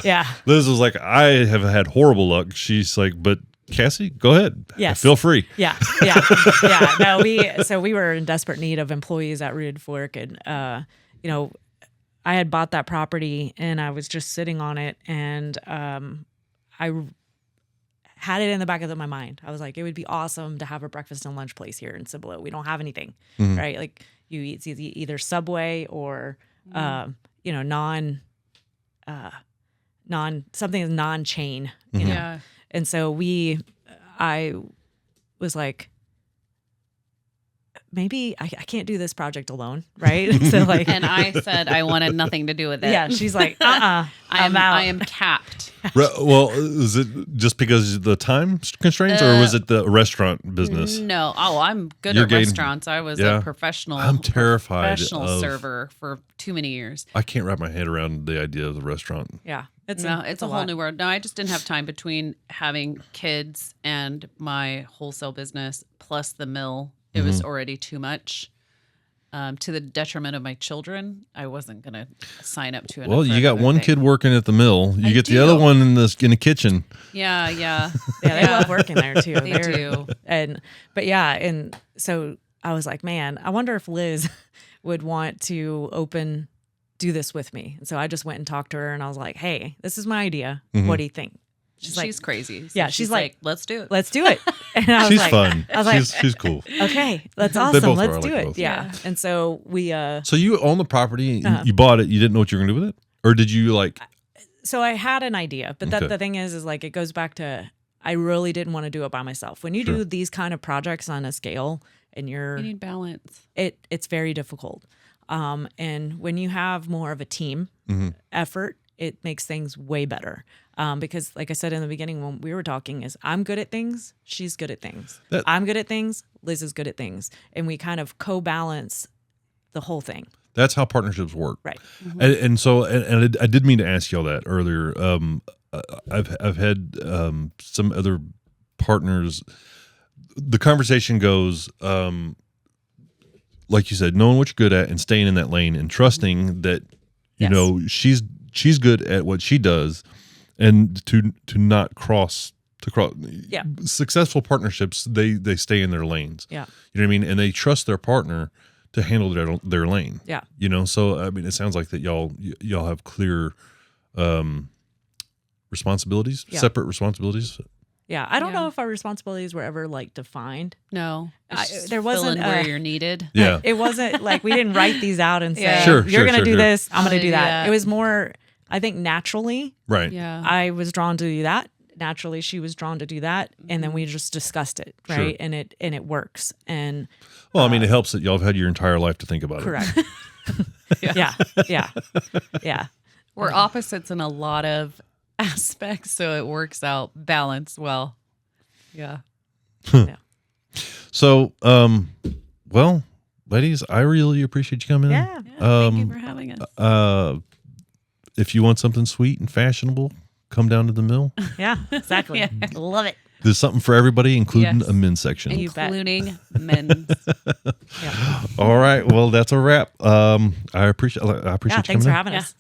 Speaker 2: Yeah.
Speaker 1: Liz was like, I have had horrible luck. She's like, but Cassie, go ahead.
Speaker 2: Yes.
Speaker 1: Feel free.
Speaker 2: Yeah. No, we were in desperate need of employees at Rooted Fork, and I had bought that property and I was just sitting on it, and I had it in the back of my mind. I was like, it would be awesome to have a breakfast and lunch place here in Cibolo. We don't have anything, right? Like you eat either Subway or non something is non-chain, you know.
Speaker 3: Yeah.
Speaker 2: And so I was like, maybe I can't do this project alone, right? So like,
Speaker 3: And I said I wanted nothing to do with it.
Speaker 2: yeah, she's like, I'm out.
Speaker 3: I am capped.
Speaker 1: Well, is it just because of the time constraints, or was it the restaurant business?
Speaker 3: No. Oh, I'm good
Speaker 1: You're
Speaker 3: at
Speaker 1: getting-
Speaker 3: restaurants. I was
Speaker 1: yeah.
Speaker 3: a professional.
Speaker 1: I'm terrified
Speaker 3: Professional
Speaker 1: of-
Speaker 3: server for too many years.
Speaker 1: I can't wrap my head around the idea of the restaurant.
Speaker 2: Yeah,
Speaker 3: It's a whole
Speaker 2: lot.
Speaker 3: new world. No, I just didn't have time between having kids and my wholesale business plus the mill. It was already too much. To the detriment of my children, I wasn't going to sign up to it.
Speaker 1: Well, you got one kid working at the mill. You
Speaker 3: I
Speaker 1: get the
Speaker 3: do.
Speaker 1: other one in the kitchen.
Speaker 3: Yeah.
Speaker 2: Yeah, they love working there too.
Speaker 3: They
Speaker 2: They're-
Speaker 3: do.
Speaker 2: And so I was like, man, I wonder if Liz would want to do this with me. And so I just went and talked to her and I was like, hey, this is my idea.
Speaker 1: Mm-hmm.
Speaker 2: What do you think?
Speaker 3: She's crazy. So
Speaker 2: yeah,
Speaker 3: she's like, let's do it.
Speaker 2: Let's do it. And I was
Speaker 1: She's
Speaker 2: like,
Speaker 1: fun.
Speaker 2: I was like,
Speaker 1: She's cool.
Speaker 2: okay, that's
Speaker 1: They
Speaker 2: awesome.
Speaker 1: both
Speaker 2: Let's
Speaker 1: are, I
Speaker 2: do
Speaker 1: like
Speaker 2: it.
Speaker 1: both.
Speaker 2: Yeah. And so we,
Speaker 1: So you own the property, you bought it, you didn't know what you were going to do with it? Or did you like...
Speaker 2: So I had an idea, but
Speaker 1: Okay.
Speaker 2: the thing is like, it goes back to, I really didn't want to do it by myself. When you
Speaker 1: Sure.
Speaker 2: do these kind of projects on a scale and
Speaker 3: You need balance.
Speaker 2: it's very difficult. And when you have more of a team effort, it makes things way better. Because like I said in the beginning, when we were talking is I'm good at things. She's good at things. I'm good at things. Liz is good at things. And we kind of co-balance the whole thing.
Speaker 1: That's how partnerships work.
Speaker 2: Right.
Speaker 1: And so I did mean to ask y'all that earlier. I've had some other partners. The conversation goes, like you said, knowing what you're good at and staying in that lane and trusting that you know she's good at what she does, and to not cross.
Speaker 2: Yeah.
Speaker 1: Successful partnerships, they stay in their lanes.
Speaker 2: Yeah.
Speaker 1: You know what I mean, and they trust their partner to handle their lane.
Speaker 2: Yeah.
Speaker 1: You know, so I mean, it sounds like that y'all have clear responsibilities,
Speaker 2: separate
Speaker 1: responsibilities.
Speaker 2: Yeah. I don't know if our responsibilities were ever like defined.
Speaker 3: No.
Speaker 2: There wasn't
Speaker 3: where you're needed.
Speaker 1: Yeah.
Speaker 2: It wasn't like we didn't write these out and say,
Speaker 3: Yeah.
Speaker 2: you're going to do this. I'm going to do that.
Speaker 3: Yeah.
Speaker 2: It was more, I think naturally,
Speaker 1: Right.
Speaker 3: Yeah.
Speaker 2: I was drawn to do that. Naturally, she was drawn to do that, and then we just discussed it, right?
Speaker 1: Sure.
Speaker 2: And it works. And
Speaker 1: Well, I mean, it helps that y'all have had your entire life to think about
Speaker 2: correct.
Speaker 1: it.
Speaker 2: Yeah.
Speaker 3: We're opposites in a lot of aspects, so it works out balanced well. Yeah.
Speaker 1: So, well, ladies, I really appreciate you coming
Speaker 2: Yeah.
Speaker 1: in.
Speaker 3: Thank you for having us.
Speaker 1: If you want something sweet and fashionable, come down to the mill.
Speaker 2: Yeah, exactly.
Speaker 3: Yeah.
Speaker 2: Love it.
Speaker 1: There's something for everybody, including
Speaker 3: Yes.
Speaker 1: a men's section.
Speaker 2: You bet.
Speaker 3: Including men.
Speaker 2: Yeah.
Speaker 1: All right. Well, that's a wrap. I appreciate you
Speaker 2: Thanks
Speaker 1: coming
Speaker 2: for
Speaker 1: in.
Speaker 2: having
Speaker 3: Yeah.
Speaker 2: us.